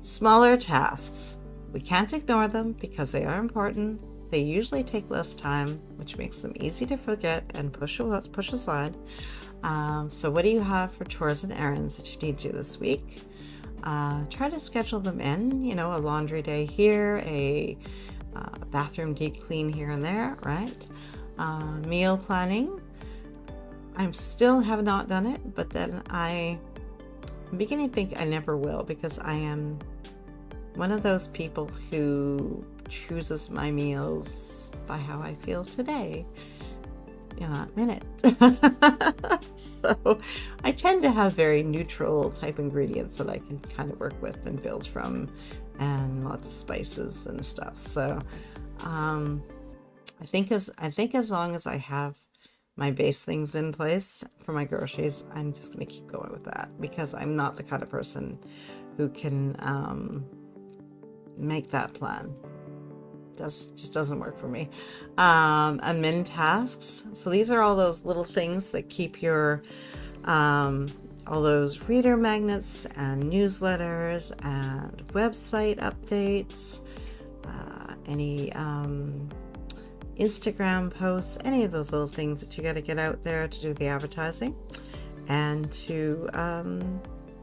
Smaller tasks. We can't ignore them because they are important. They usually take less time, which makes them easy to forget and push aside. So what do you have for chores and errands that you need to do this week? Try to schedule them in, a laundry day here, a bathroom deep clean here and there, right? Meal planning. I still have not done it, but then I'm beginning to think I never will, because I am one of those people who chooses my meals by how I feel today. In a minute. So I tend to have very neutral type ingredients that I can kind of work with and build from, and lots of spices and stuff. So I think as long as I have my base things in place for my groceries, I'm just going to keep going with that, because I'm not the kind of person who can make that plan. Just doesn't work for me. Admin tasks. So these are all those little things that keep your all those reader magnets and newsletters and website updates, any Instagram posts, any of those little things that you got to get out there to do the advertising and to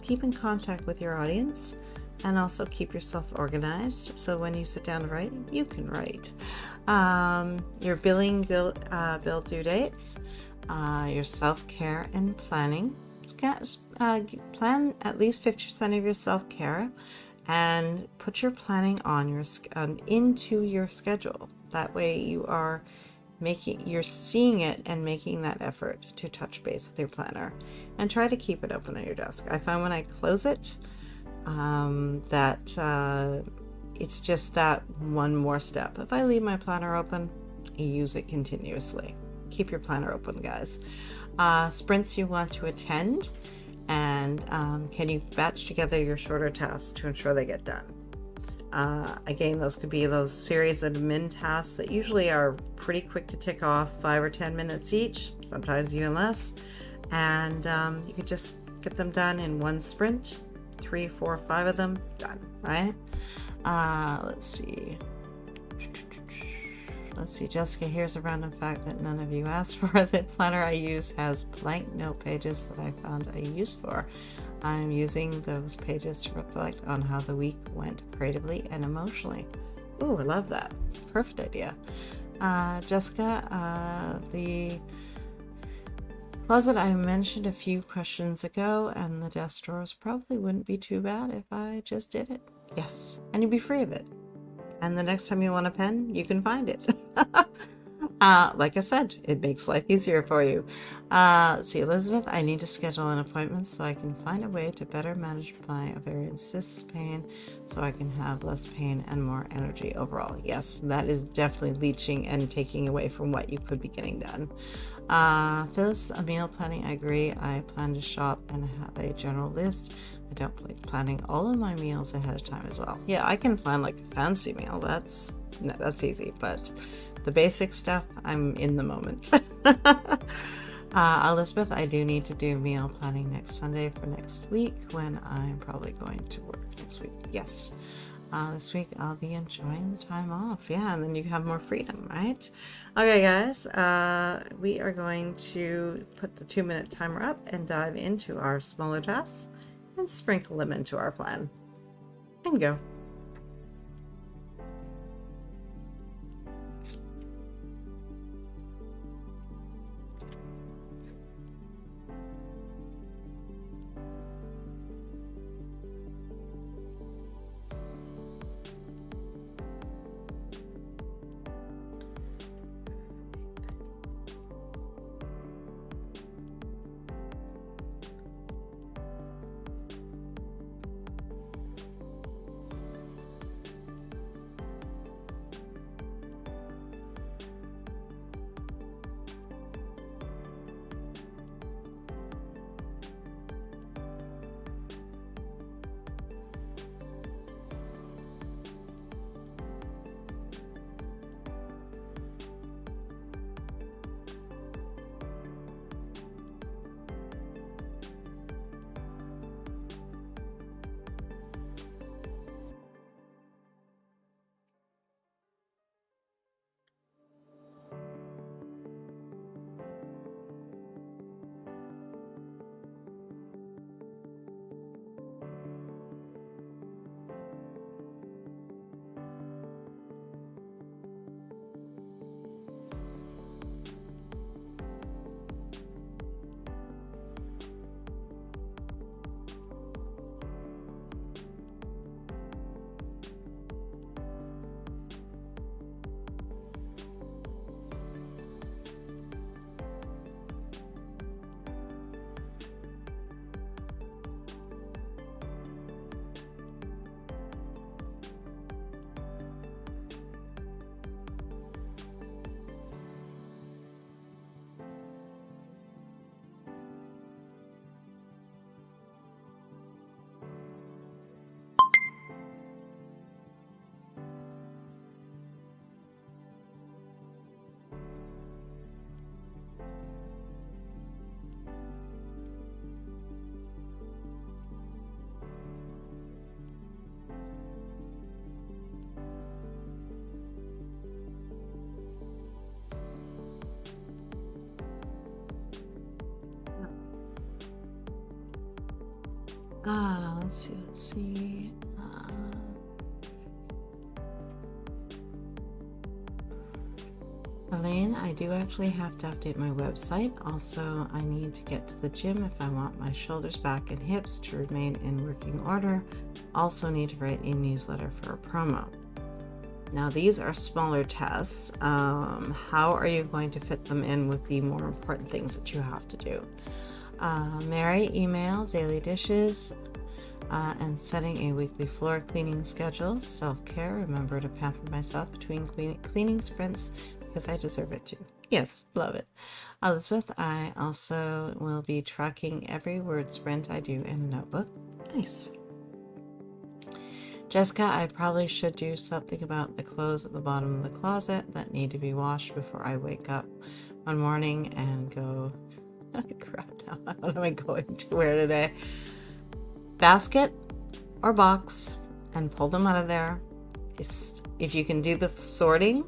keep in contact with your audience. And also keep yourself organized, so when you sit down to write, you can write. Your bill due dates, your self-care and planning. Plan at least 50% of your self-care, and put your planning on into your schedule. That way you're seeing it and making that effort to touch base with your planner, and try to keep it open on your desk. I find when I close it, it's just that one more step. If I leave my planner open, I use it continuously. Keep your planner open, guys. Sprints you want to attend, and can you batch together your shorter tasks to ensure they get done? Again, those could be those series of admin tasks that usually are pretty quick to tick off, 5 or 10 minutes each, sometimes even less, and you could just get them done in one sprint. 3, 4, 5 of them done, right? Let's see. Let's see, Jessica, here's a random fact that none of you asked for. The planner I use has blank note pages that I found a use for. I'm using those pages to reflect on how the week went creatively and emotionally. Ooh, I love that. Perfect idea. Jessica, the closet I mentioned a few questions ago and the desk drawers probably wouldn't be too bad if I just did it. Yes, and you'd be free of it. And the next time you want a pen, you can find it. Like I said, it makes life easier for you. Let's see, Elizabeth, I need to schedule an appointment so I can find a way to better manage my ovarian cyst pain so I can have less pain and more energy overall. Yes, that is definitely leaching and taking away from what you could be getting done. Phyllis, meal planning, I agree. I plan to shop and have a general list. I don't like planning all of my meals ahead of time as well. Yeah, I can plan like a fancy meal. That's easy, but the basic stuff, I'm in the moment. Elizabeth, I do need to do meal planning next Sunday for next week when I'm probably going to work next week. Yes. This week I'll be enjoying the time off. Yeah, and then you have more freedom, right? Okay, guys, we are going to put the 2-minute timer up and dive into our smaller tasks and sprinkle them into our plan. And go. Let's see. Elaine, I do actually have to update my website. Also, I need to get to the gym if I want my shoulders, back, and hips to remain in working order. Also need to write a newsletter for a promo. Now, these are smaller tests. How are you going to fit them in with the more important things that you have to do? Mary, email, daily dishes, and setting a weekly floor cleaning schedule. Self-care, remember to pamper myself between cleaning sprints because I deserve it too. Yes, love it. Elizabeth, I also will be tracking every word sprint I do in a notebook. Nice. Jessica, I probably should do something about the clothes at the bottom of the closet that need to be washed before I wake up one morning and go, crap, now what am I going to wear today? Basket or box and pull them out of there. If you can do the sorting,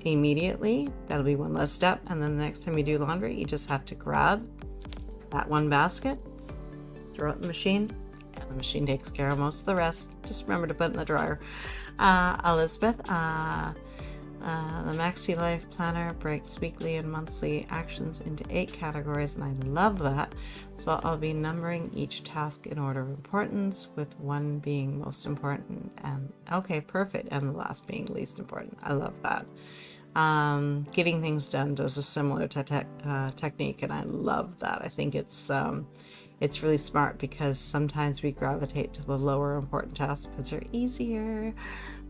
immediately. That'll be one less step. And then the next time you do laundry, you just have to grab that one basket, throw it in the machine, and the machine takes care of most of the rest. Just remember to put it in the dryer. Elizabeth, the Maxi Life Planner breaks weekly and monthly actions into 8 categories, and I love that. So I'll be numbering each task in order of importance, with 1 being most important, and okay, perfect, and the last being least important. I love that. Getting things done does a similar technique, and I love that. I think it's really smart, because sometimes we gravitate to the lower important tasks because they're easier,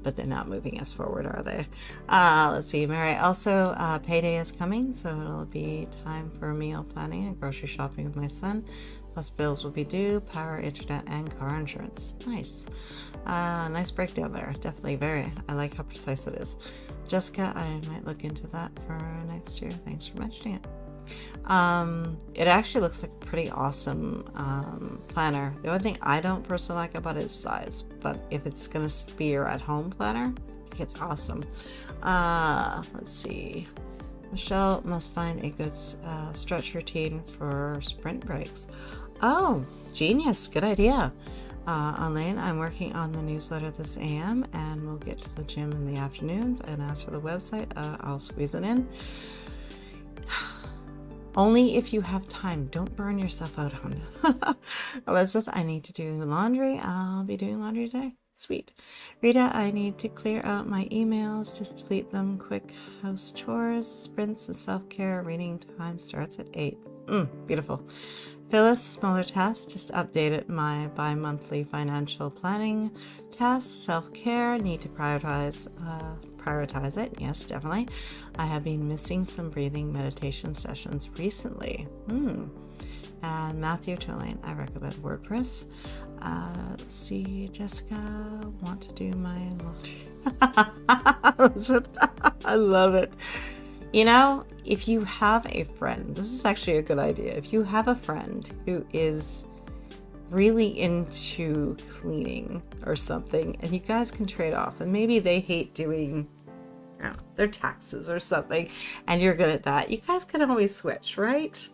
but they're not moving us forward, are they? Let's see, Mary. Also, payday is coming, so it'll be time for meal planning and grocery shopping with my son. Plus bills will be due, power, internet, and car insurance. Nice. Nice breakdown there. Definitely I like how precise it is. Jessica, I might look into that for next year. Thanks for mentioning it. It actually looks like a pretty awesome planner. The only thing I don't personally like about it is size, but if it's going to be your at-home planner, I think it's awesome. Let's see. Michelle must find a good stretch routine for sprint breaks. Oh, genius. Good idea. Elaine, I'm working on the newsletter this AM, and we'll get to the gym in the afternoons. And as for the website, I'll squeeze it in. Only if you have time. Don't burn yourself out on it. Elizabeth, I need to do laundry. I'll be doing laundry today. Sweet. Rita, I need to clear out my emails. Just delete them. Quick house chores, sprints, and self-care. Reading time starts at 8. Beautiful. Phyllis, smaller tasks. Just updated my bi-monthly financial planning tasks. Self-care. Need to prioritize it. Yes, definitely. I have been missing some breathing meditation sessions recently. And Matthew to Elaine, I recommend WordPress. Let's see, Jessica, want to do my I love it. You know, if you have a friend, this is actually a good idea. If you have a friend who is really into cleaning or something, and you guys can trade off, and maybe they hate doing their taxes or something, and you're good at that, you guys can always switch, right?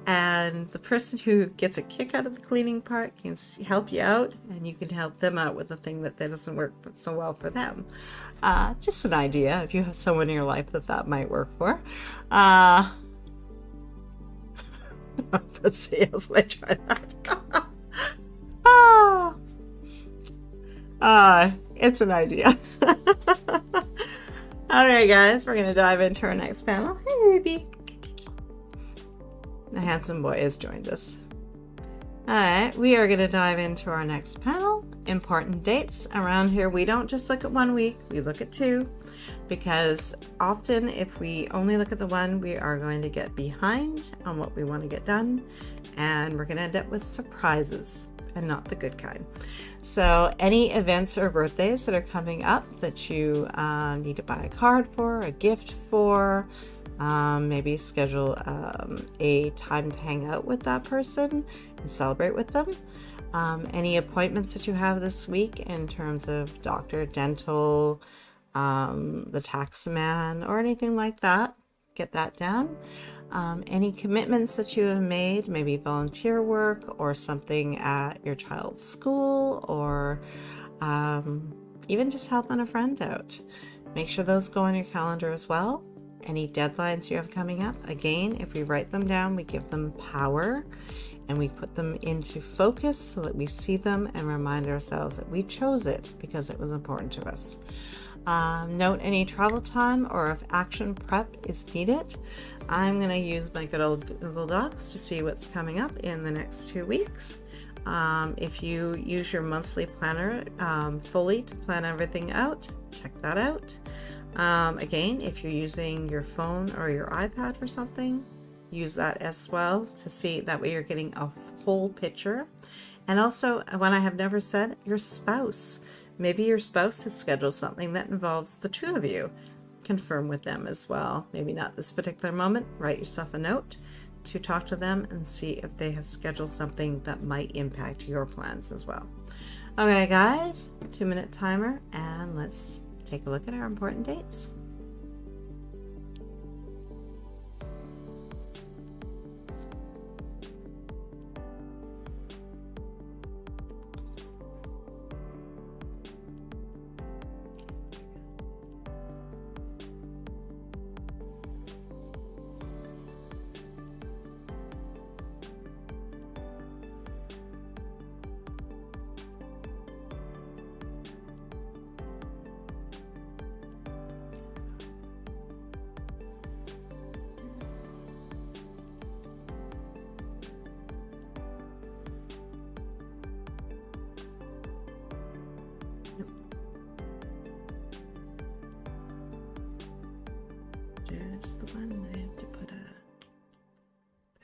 And the person who gets a kick out of the cleaning part can help you out, and you can help them out with the thing that doesn't work so well for them. Just an idea if you have someone in your life that might work for. Let's see, else might try that. It's an idea. Okay, guys, we're going to dive into our next panel. Hey, baby. The handsome boy has joined us. All right, we are going to dive into our next panel. Important dates. Around here, we don't just look at 1 week, we look at 2. Because often, if we only look at the 1, we are going to get behind on what we want to get done. And we're going to end up with surprises, and not the good kind. So any events or birthdays that are coming up that you need to buy a card for, a gift for, maybe schedule a time to hang out with that person and celebrate with them. Any appointments that you have this week in terms of doctor, dental, the tax man, or anything like that, get that down. Any commitments that you have made, maybe volunteer work or something at your child's school, or even just helping a friend out. Make sure those go on your calendar as well. Any deadlines you have coming up, again, if we write them down, we give them power and we put them into focus so that we see them and remind ourselves that we chose it because it was important to us. Note any travel time or if action prep is needed. I'm going to use my good old Google Docs to see what's coming up in the next 2 weeks. If you use your monthly planner fully to plan everything out, check that out. Again, if you're using your phone or your iPad for something, use that as well to see, that way you're getting a whole picture. And also, when I have never said, your spouse. Maybe your spouse has scheduled something that involves the 2 of you. Confirm with them as well. Maybe not this particular moment. Write yourself a note to talk to them and see if they have scheduled something that might impact your plans as well. Okay, guys, 2-minute timer, and let's take a look at our important dates.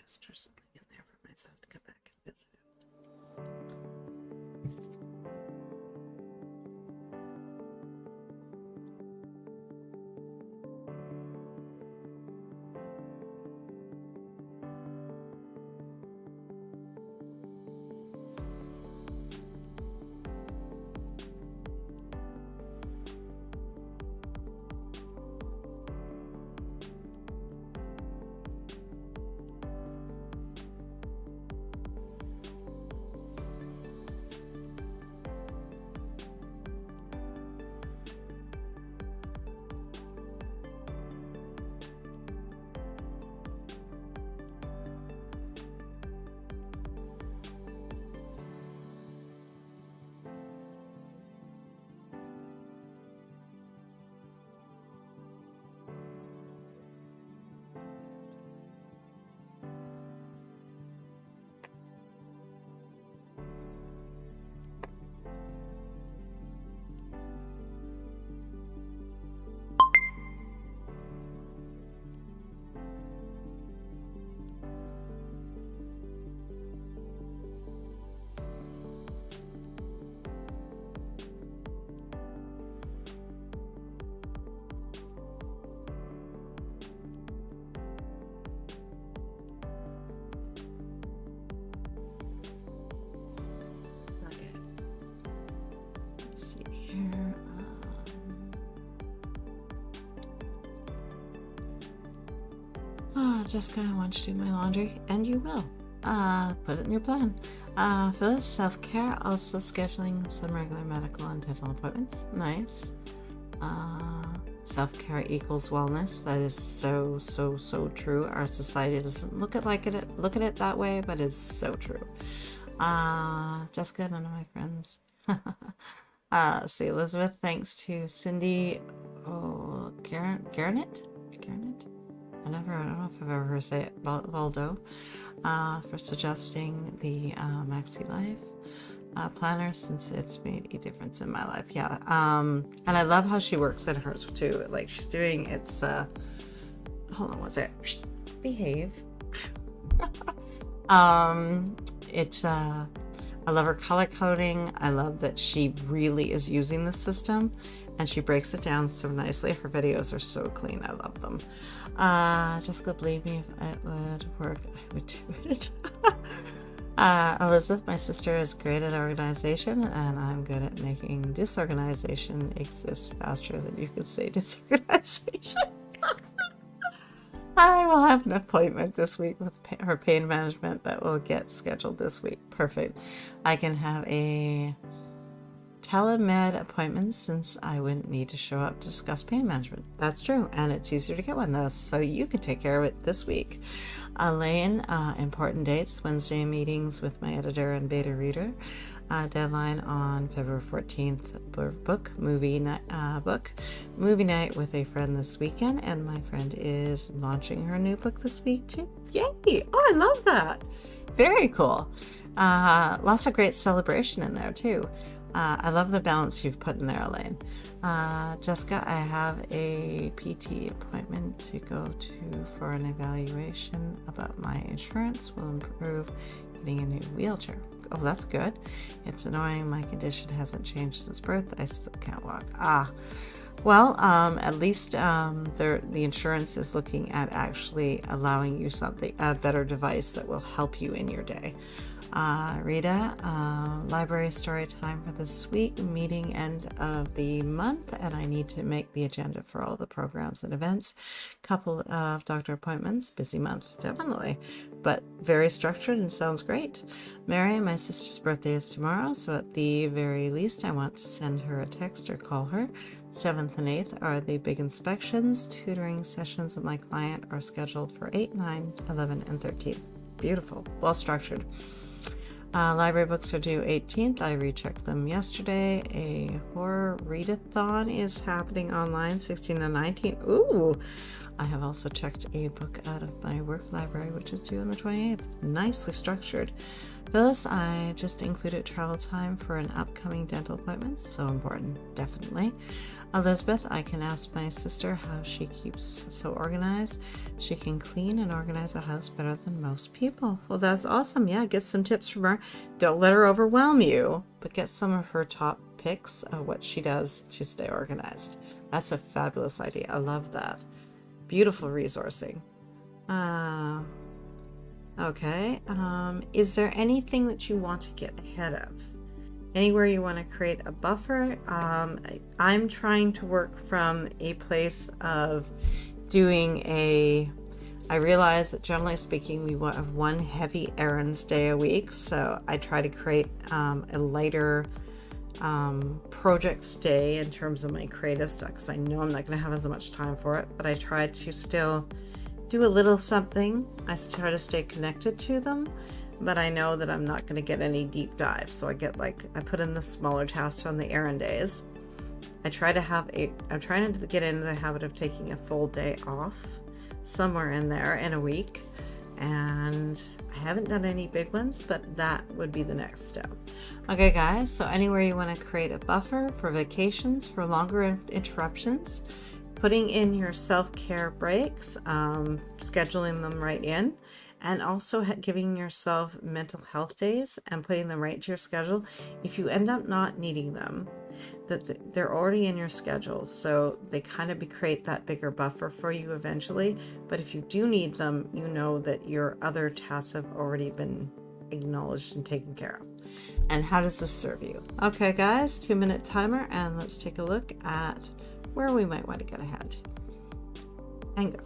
stir something in there for myself to come back and fill it out. Oh, Jessica, I want you to do my laundry, and you will. Put it in your plan. Phyllis, self-care, also scheduling some regular medical and dental appointments. Nice. Self-care equals wellness. That is so, so, so true. Our society doesn't look at it that way, but it's so true. Jessica, none of my friends. See, Elizabeth, thanks to Cindy Garnett? I don't know if I've ever heard her say it, Baldo, for suggesting the Maxi Life planner, since it's made a difference in my life. Yeah. And I love how she works in hers too. Like she's doing it's hold on, what's it? Behave. It's I love her color coding. I love that she really is using the system and she breaks it down so nicely. Her videos are so clean. I love them. Jessica, believe me, if it would work, I would do it. Elizabeth, my sister, is great at organization, and I'm good at making disorganization exist faster than you could say disorganization. I will have an appointment this week with her pain management that will get scheduled this week. Perfect. I can have a telemed appointment since I wouldn't need to show up to discuss pain management. That's true, and it's easier to get one though, so you can take care of it this week. Elaine, important dates: Wednesday meetings with my editor and beta reader. Deadline on February 14th. Movie night with a friend this weekend, and my friend is launching her new book this week too. Yay! Oh, I love that. Very cool. Lots of great celebration in there too. I love the balance you've put in there, Elaine. Jessica, I have a PT appointment to go to for an evaluation about my insurance. Will improve getting a new wheelchair. Oh, that's good. It's annoying. My condition hasn't changed since birth. I still can't walk. Well, at least the insurance is looking at actually allowing you a better device that will help you in your day. Rita, library story time for this week, meeting end of the month, and I need to make the agenda for all the programs and events. Couple of doctor appointments, busy month, definitely, but very structured and sounds great. Mary, my sister's birthday is tomorrow, so at the very least I want to send her a text or call her. 7th and 8th are the big inspections. Tutoring sessions with my client are scheduled for 8, 9, 11, and 13. Beautiful, well structured. Library books are due 18th. I rechecked them yesterday. A horror readathon is happening online, 16 and 19. Ooh! I have also checked a book out of my work library, which is due on the 28th. Nicely structured. Phyllis, I just included travel time for an upcoming dental appointment. So important, definitely. Elizabeth, I can ask my sister how she keeps so organized. She can clean and organize a house better than most people. Well, that's awesome. Yeah, get some tips from her. Don't let her overwhelm you, but get some of her top picks of what she does to stay organized. That's a fabulous idea. I love that. Beautiful resourcing. Okay. Is there anything that you want to get ahead of? Anywhere you want to create a buffer? I'm trying to work from a place of doing I realize that generally speaking, we have one heavy errands day a week. So I try to create a lighter projects day in terms of my creative stuff, because I know I'm not going to have as much time for it, but I try to still do a little something. I try to stay connected to them, but I know that I'm not going to get any deep dive. So I put in the smaller tasks on the errand days. I'm trying to get into the habit of taking a full day off somewhere in there in a week. And I haven't done any big ones, but that would be the next step. Okay, guys, so anywhere you want to create a buffer for vacations, for longer interruptions, putting in your self-care breaks, scheduling them right in, and also giving yourself mental health days and putting them right into your schedule. If you end up not needing them, that they're already in your schedule, so they kind of create that bigger buffer for you eventually. But if you do need them, you know that your other tasks have already been acknowledged and taken care of. And how does this serve you? Okay, guys, 2-minute timer, and let's take a look at where we might want to get ahead. And go.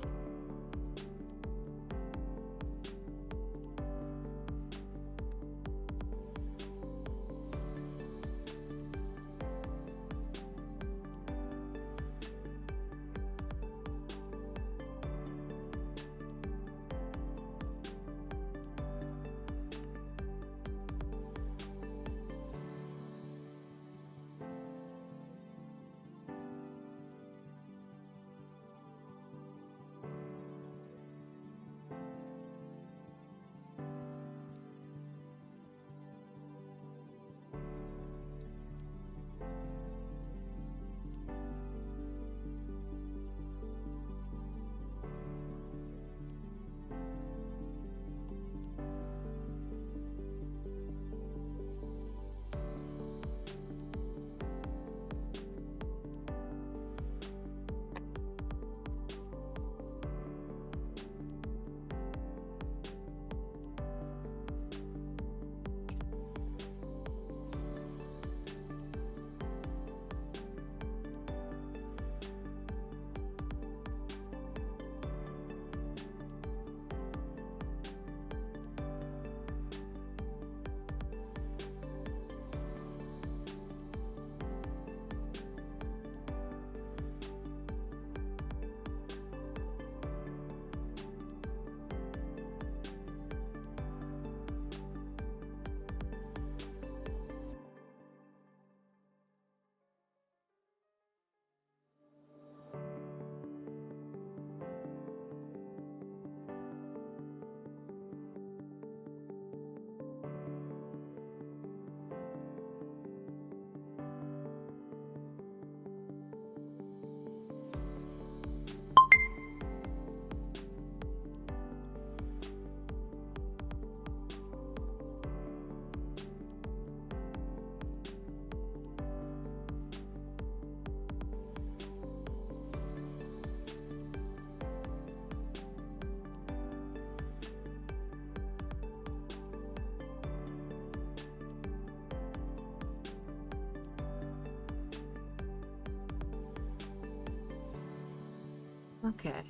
Okay,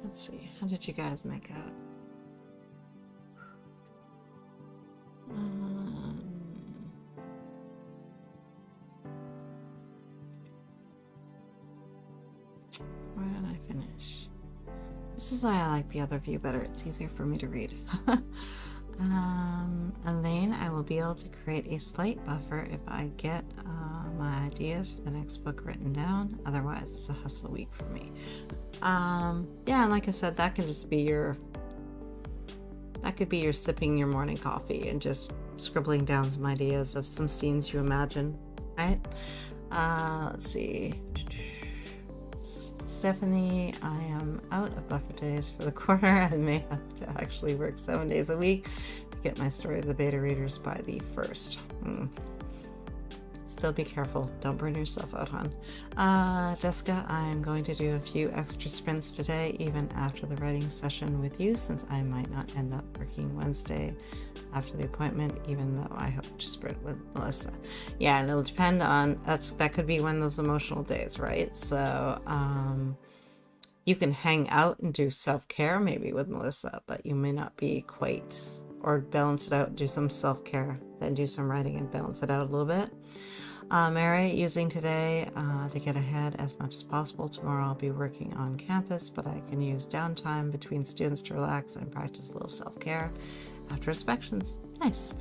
let's see. How did you guys make out? Where did I finish? This is why I like the other view better. It's easier for me to read. Elaine, I will be able to create a slight buffer if I get my ideas for the next book written down. Otherwise, it's a hustle week for me. Yeah, and like I said, that can just be that could be your sipping your morning coffee and just scribbling down some ideas of some scenes you imagine, right? Let's see. Stephanie, I am out of buffer days for the quarter and may have to actually work 7 days a week to get my story to the beta readers by the 1st. Still be careful. Don't burn yourself out, hon. Jessica, I'm going to do a few extra sprints today, even after the writing session with you, since I might not end up working Wednesday after the appointment, even though I hope to sprint with Melissa. Yeah, and it'll depend on, that could be one of those emotional days, right? So you can hang out and do self-care maybe with Melissa, but you may not be quite, or balance it out, do some self-care, then do some writing and balance it out a little bit. Mary, using today to get ahead as much as possible. Tomorrow I'll be working on campus, but I can use downtime between students to relax and practice a little self-care after inspections. Nice.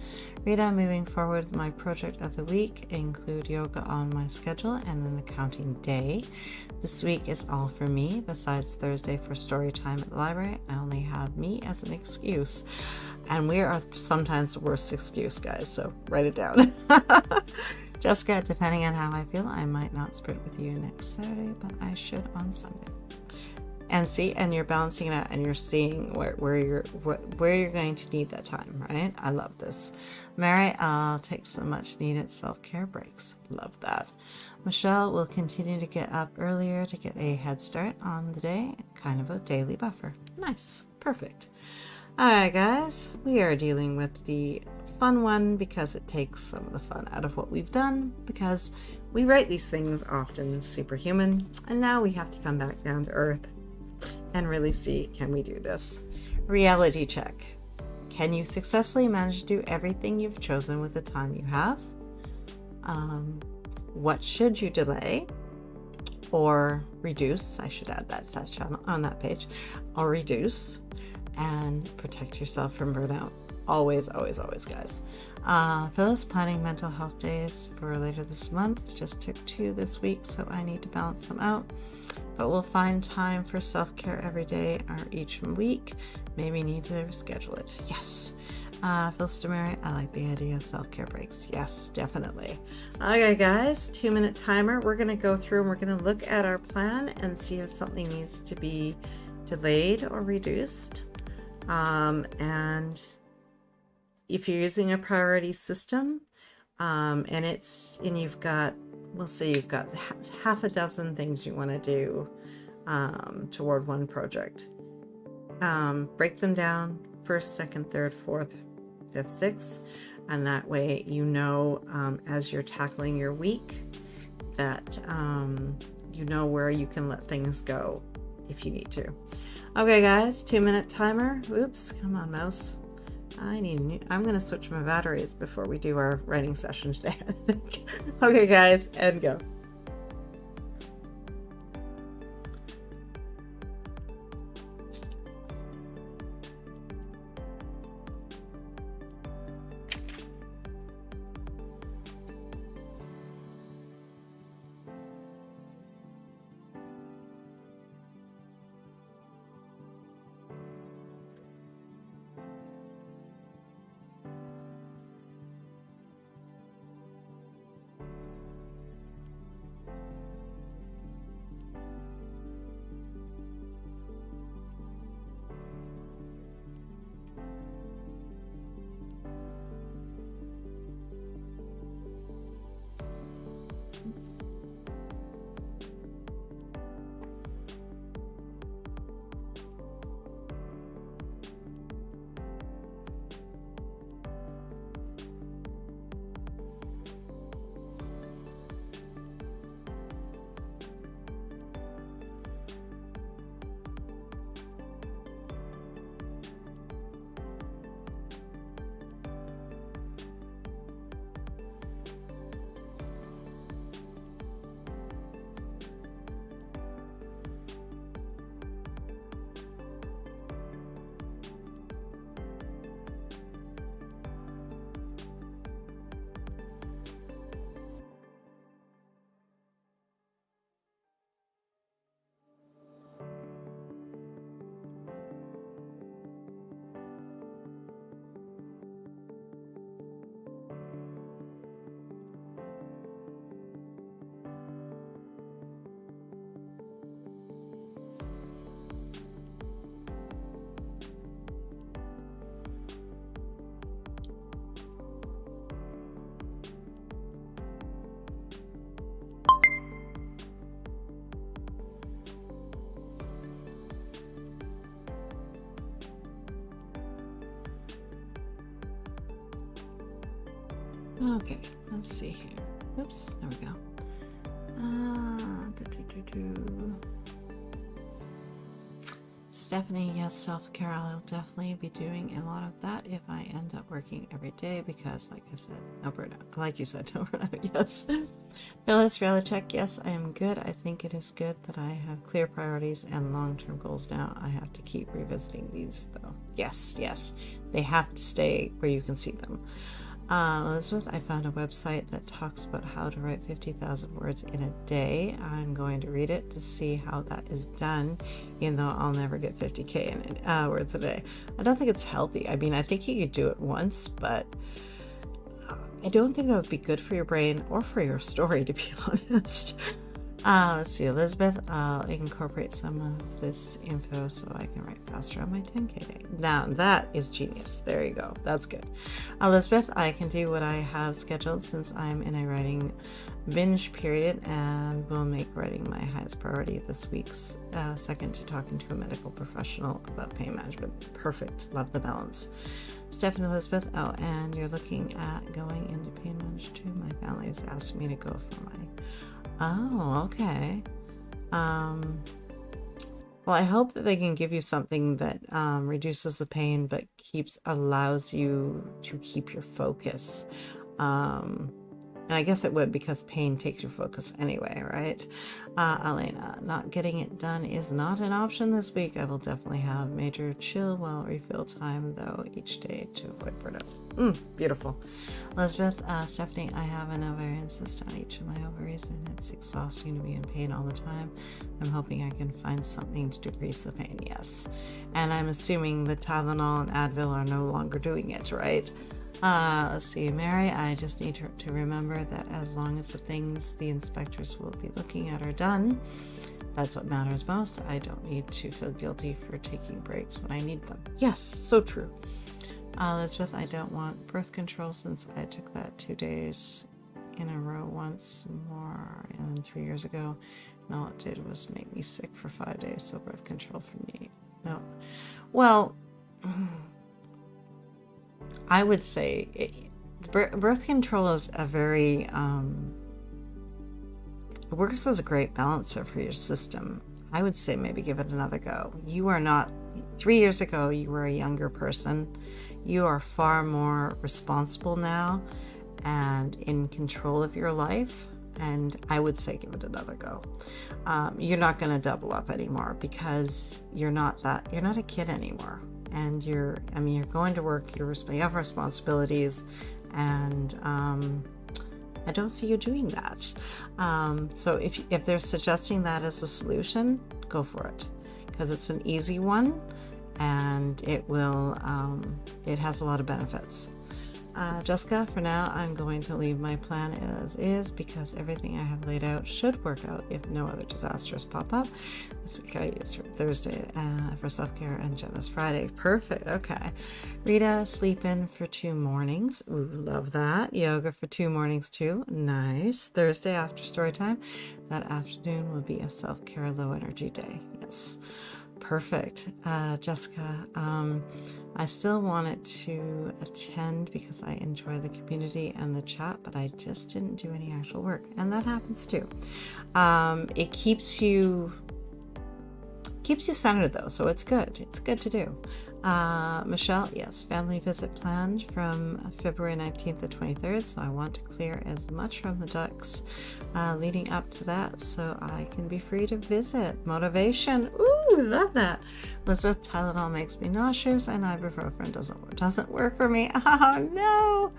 Rita, moving forward with my project of the week, include yoga on my schedule and an accounting day. This week is all for me. Besides Thursday for story time at the library, I only have me as an excuse. And we are sometimes the worst excuse, guys, so write it down. Jessica, depending on how I feel, I might not sprint with you next Saturday, but I should on Sunday. And see, and you're balancing it out, and you're seeing where you're going to need that time, right? I love this. Mary, I'll take some much needed self-care breaks. Love that. Michelle will continue to get up earlier to get a head start on the day, kind of a daily buffer. Nice, perfect. All right, guys, we are dealing with the fun one because it takes some of the fun out of what we've done, because we write these things often superhuman, and now we have to come back down to earth and really see, can we do this? Reality check. Can you successfully manage to do everything you've chosen with the time you have? What should you delay or reduce? I should add that touch on that page. Or reduce and protect yourself from burnout. Always, always, always, guys. Phyllis, planning mental health days for later this month. Just took 2 this week, so I need to balance them out. But we'll find time for self-care every day or each week. Maybe need to schedule it. Yes. Phyllis Demary, I like the idea of self-care breaks. Yes, definitely. Okay, guys, 2-minute timer. We're going to go through and we're going to look at our plan and see if something needs to be delayed or reduced. And if you're using a priority system, and you've got, we'll say you've got half a dozen things you want to do toward one project. Break them down: 1st, 2nd, 3rd, 4th, 5th, 6th, and that way you know as you're tackling your week that you know where you can let things go if you need to. Okay, guys, 2-minute timer. Oops, come on, mouse. I'm going to switch my batteries before we do our writing session today, I think. Okay, guys, and go. Okay, let's see here. Oops, there we go. Stephanie, yes, self-care. I'll definitely be doing a lot of that if I end up working every day because, like I said, no burnout. Like you said, no burnout, yes. Phyllis, reality check. Yes, I am good. I think it is good that I have clear priorities and long-term goals now. I have to keep revisiting these, though. Yes, yes. They have to stay where you can see them. Elizabeth, I found a website that talks about how to write 50,000 words in a day. I'm going to read it to see how that is done, even though I'll never get 50K words a day. I don't think it's healthy. I mean, I think you could do it once, but I don't think that would be good for your brain or for your story, to be honest. Let's see, Elizabeth, I'll incorporate some of this info so I can write faster on my 10K day. Now, that is genius. There you go. That's good. Elizabeth, I can do what I have scheduled since I'm in a writing binge period and will make writing my highest priority this week's second to talking to a medical professional about pain management. Perfect. Love the balance. Stephanie, Elizabeth, oh, and you're looking at going into pain management too. My family has asked me to go for my... Oh, okay. Well, I hope that they can give you something that reduces the pain but allows you to keep your focus. And I guess it would because pain takes your focus anyway, right? Elena, not getting it done is not an option this week. I will definitely have major chill while refill time, though, each day to avoid burnout. Beautiful. Elizabeth, Stephanie, I have an ovarian cyst on each of my ovaries, and it's exhausting to be in pain all the time. I'm hoping I can find something to decrease the pain, yes. And I'm assuming the Tylenol and Advil are no longer doing it, right? Let's see, Mary, I just need to remember that as long as the things the inspectors will be looking at are done, that's what matters most. I don't need to feel guilty for taking breaks when I need them. Yes, so true. Elizabeth, I don't want birth control since I took that 2 days in a row once more and 3 years ago. And all it did was make me sick for 5 days, so birth control for me, no. Well, I would say birth control is a very, it works as a great balancer for your system. I would say maybe give it another go. You are not, 3 years ago, you were a younger person. You are far more responsible now and in control of your life. And I would say give it another go. You're not going to double up anymore because you're not a kid anymore. And you're going to work, you have responsibilities, and I don't see you doing that. So if they're suggesting that as a solution, go for it, because it's an easy one, and it has a lot of benefits. Jessica, for now, I'm going to leave my plan as is because everything I have laid out should work out if no other disasters pop up. This week I use Thursday for self-care and Jenna's Friday. Perfect. Okay. Rita, sleep in for 2 mornings. Ooh, love that. Yoga for 2 mornings too. Nice. Thursday after story time. That afternoon will be a self-care low energy day. Yes. Perfect. Jessica, I still wanted to attend because I enjoy the community and the chat, but I just didn't do any actual work, and that happens too. It keeps you centered though, so it's good. It's good to do. Michelle, yes, family visit planned from February 19th to 23rd, so I want to clear as much from the ducks leading up to that so I can be free to visit. Motivation, ooh, love that. Elizabeth, Tylenol makes me nauseous and ibuprofen doesn't work for me. Oh no.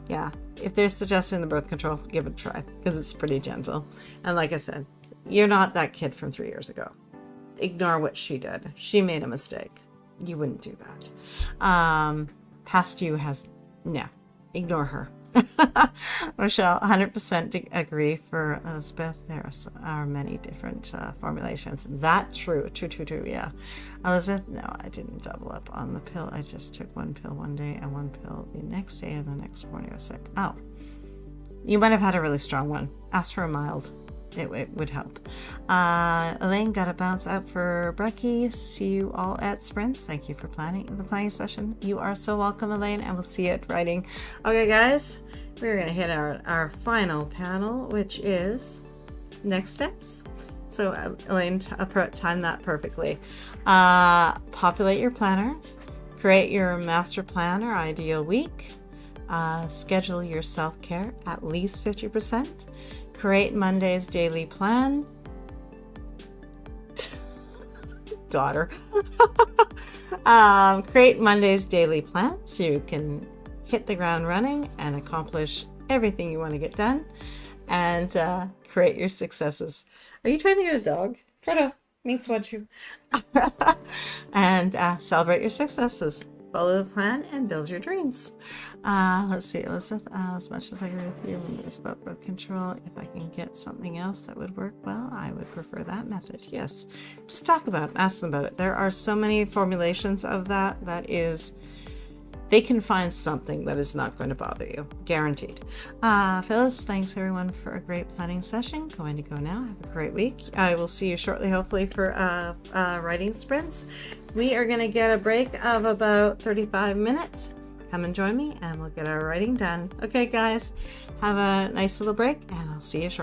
Yeah, if they're suggesting the birth control, give it a try because it's pretty gentle. And like I said, you're not that kid from 3 years ago. Ignore what she did. She made a mistake. You wouldn't do that. Past you no, ignore her. Michelle, 100% agree for Elizabeth. There are many different formulations. That's true. True, yeah. Elizabeth, no, I didn't double up on the pill. I just took 1 pill one day and 1 pill the next day, and the next morning I was sick. Oh, you might have had a really strong one. Ask for a mild. It would help. Elaine, got to bounce out for brekkie. See you all at Sprints. Thank you for planning the planning session. You are so welcome, Elaine, and we'll see you at writing. Okay, guys, we're going to hit our final panel, which is next steps. So Elaine timed that perfectly. Populate your planner, create your master plan or ideal week, schedule your self-care at least 50%, create Monday's daily plan, daughter, create Monday's daily plan so you can hit the ground running and accomplish everything you want to get done, and create your successes. Are you trying to get a dog? Frodo, means what you. And celebrate your successes. Follow the plan and build your dreams. Let's see, Elizabeth, as much as I agree with you when you spoke birth control, if I can get something else that would work well, I would prefer that method. Yes, just talk about it, ask them about it. There are so many formulations of that they can find something that is not going to bother you, guaranteed. Phyllis, thanks everyone for a great planning session. Going to go now. Have a great week. I will see you shortly, hopefully, for writing sprints. We are going to get a break of about 35 minutes. Come and join me and we'll get our writing done. Okay, guys, have a nice little break and I'll see you shortly.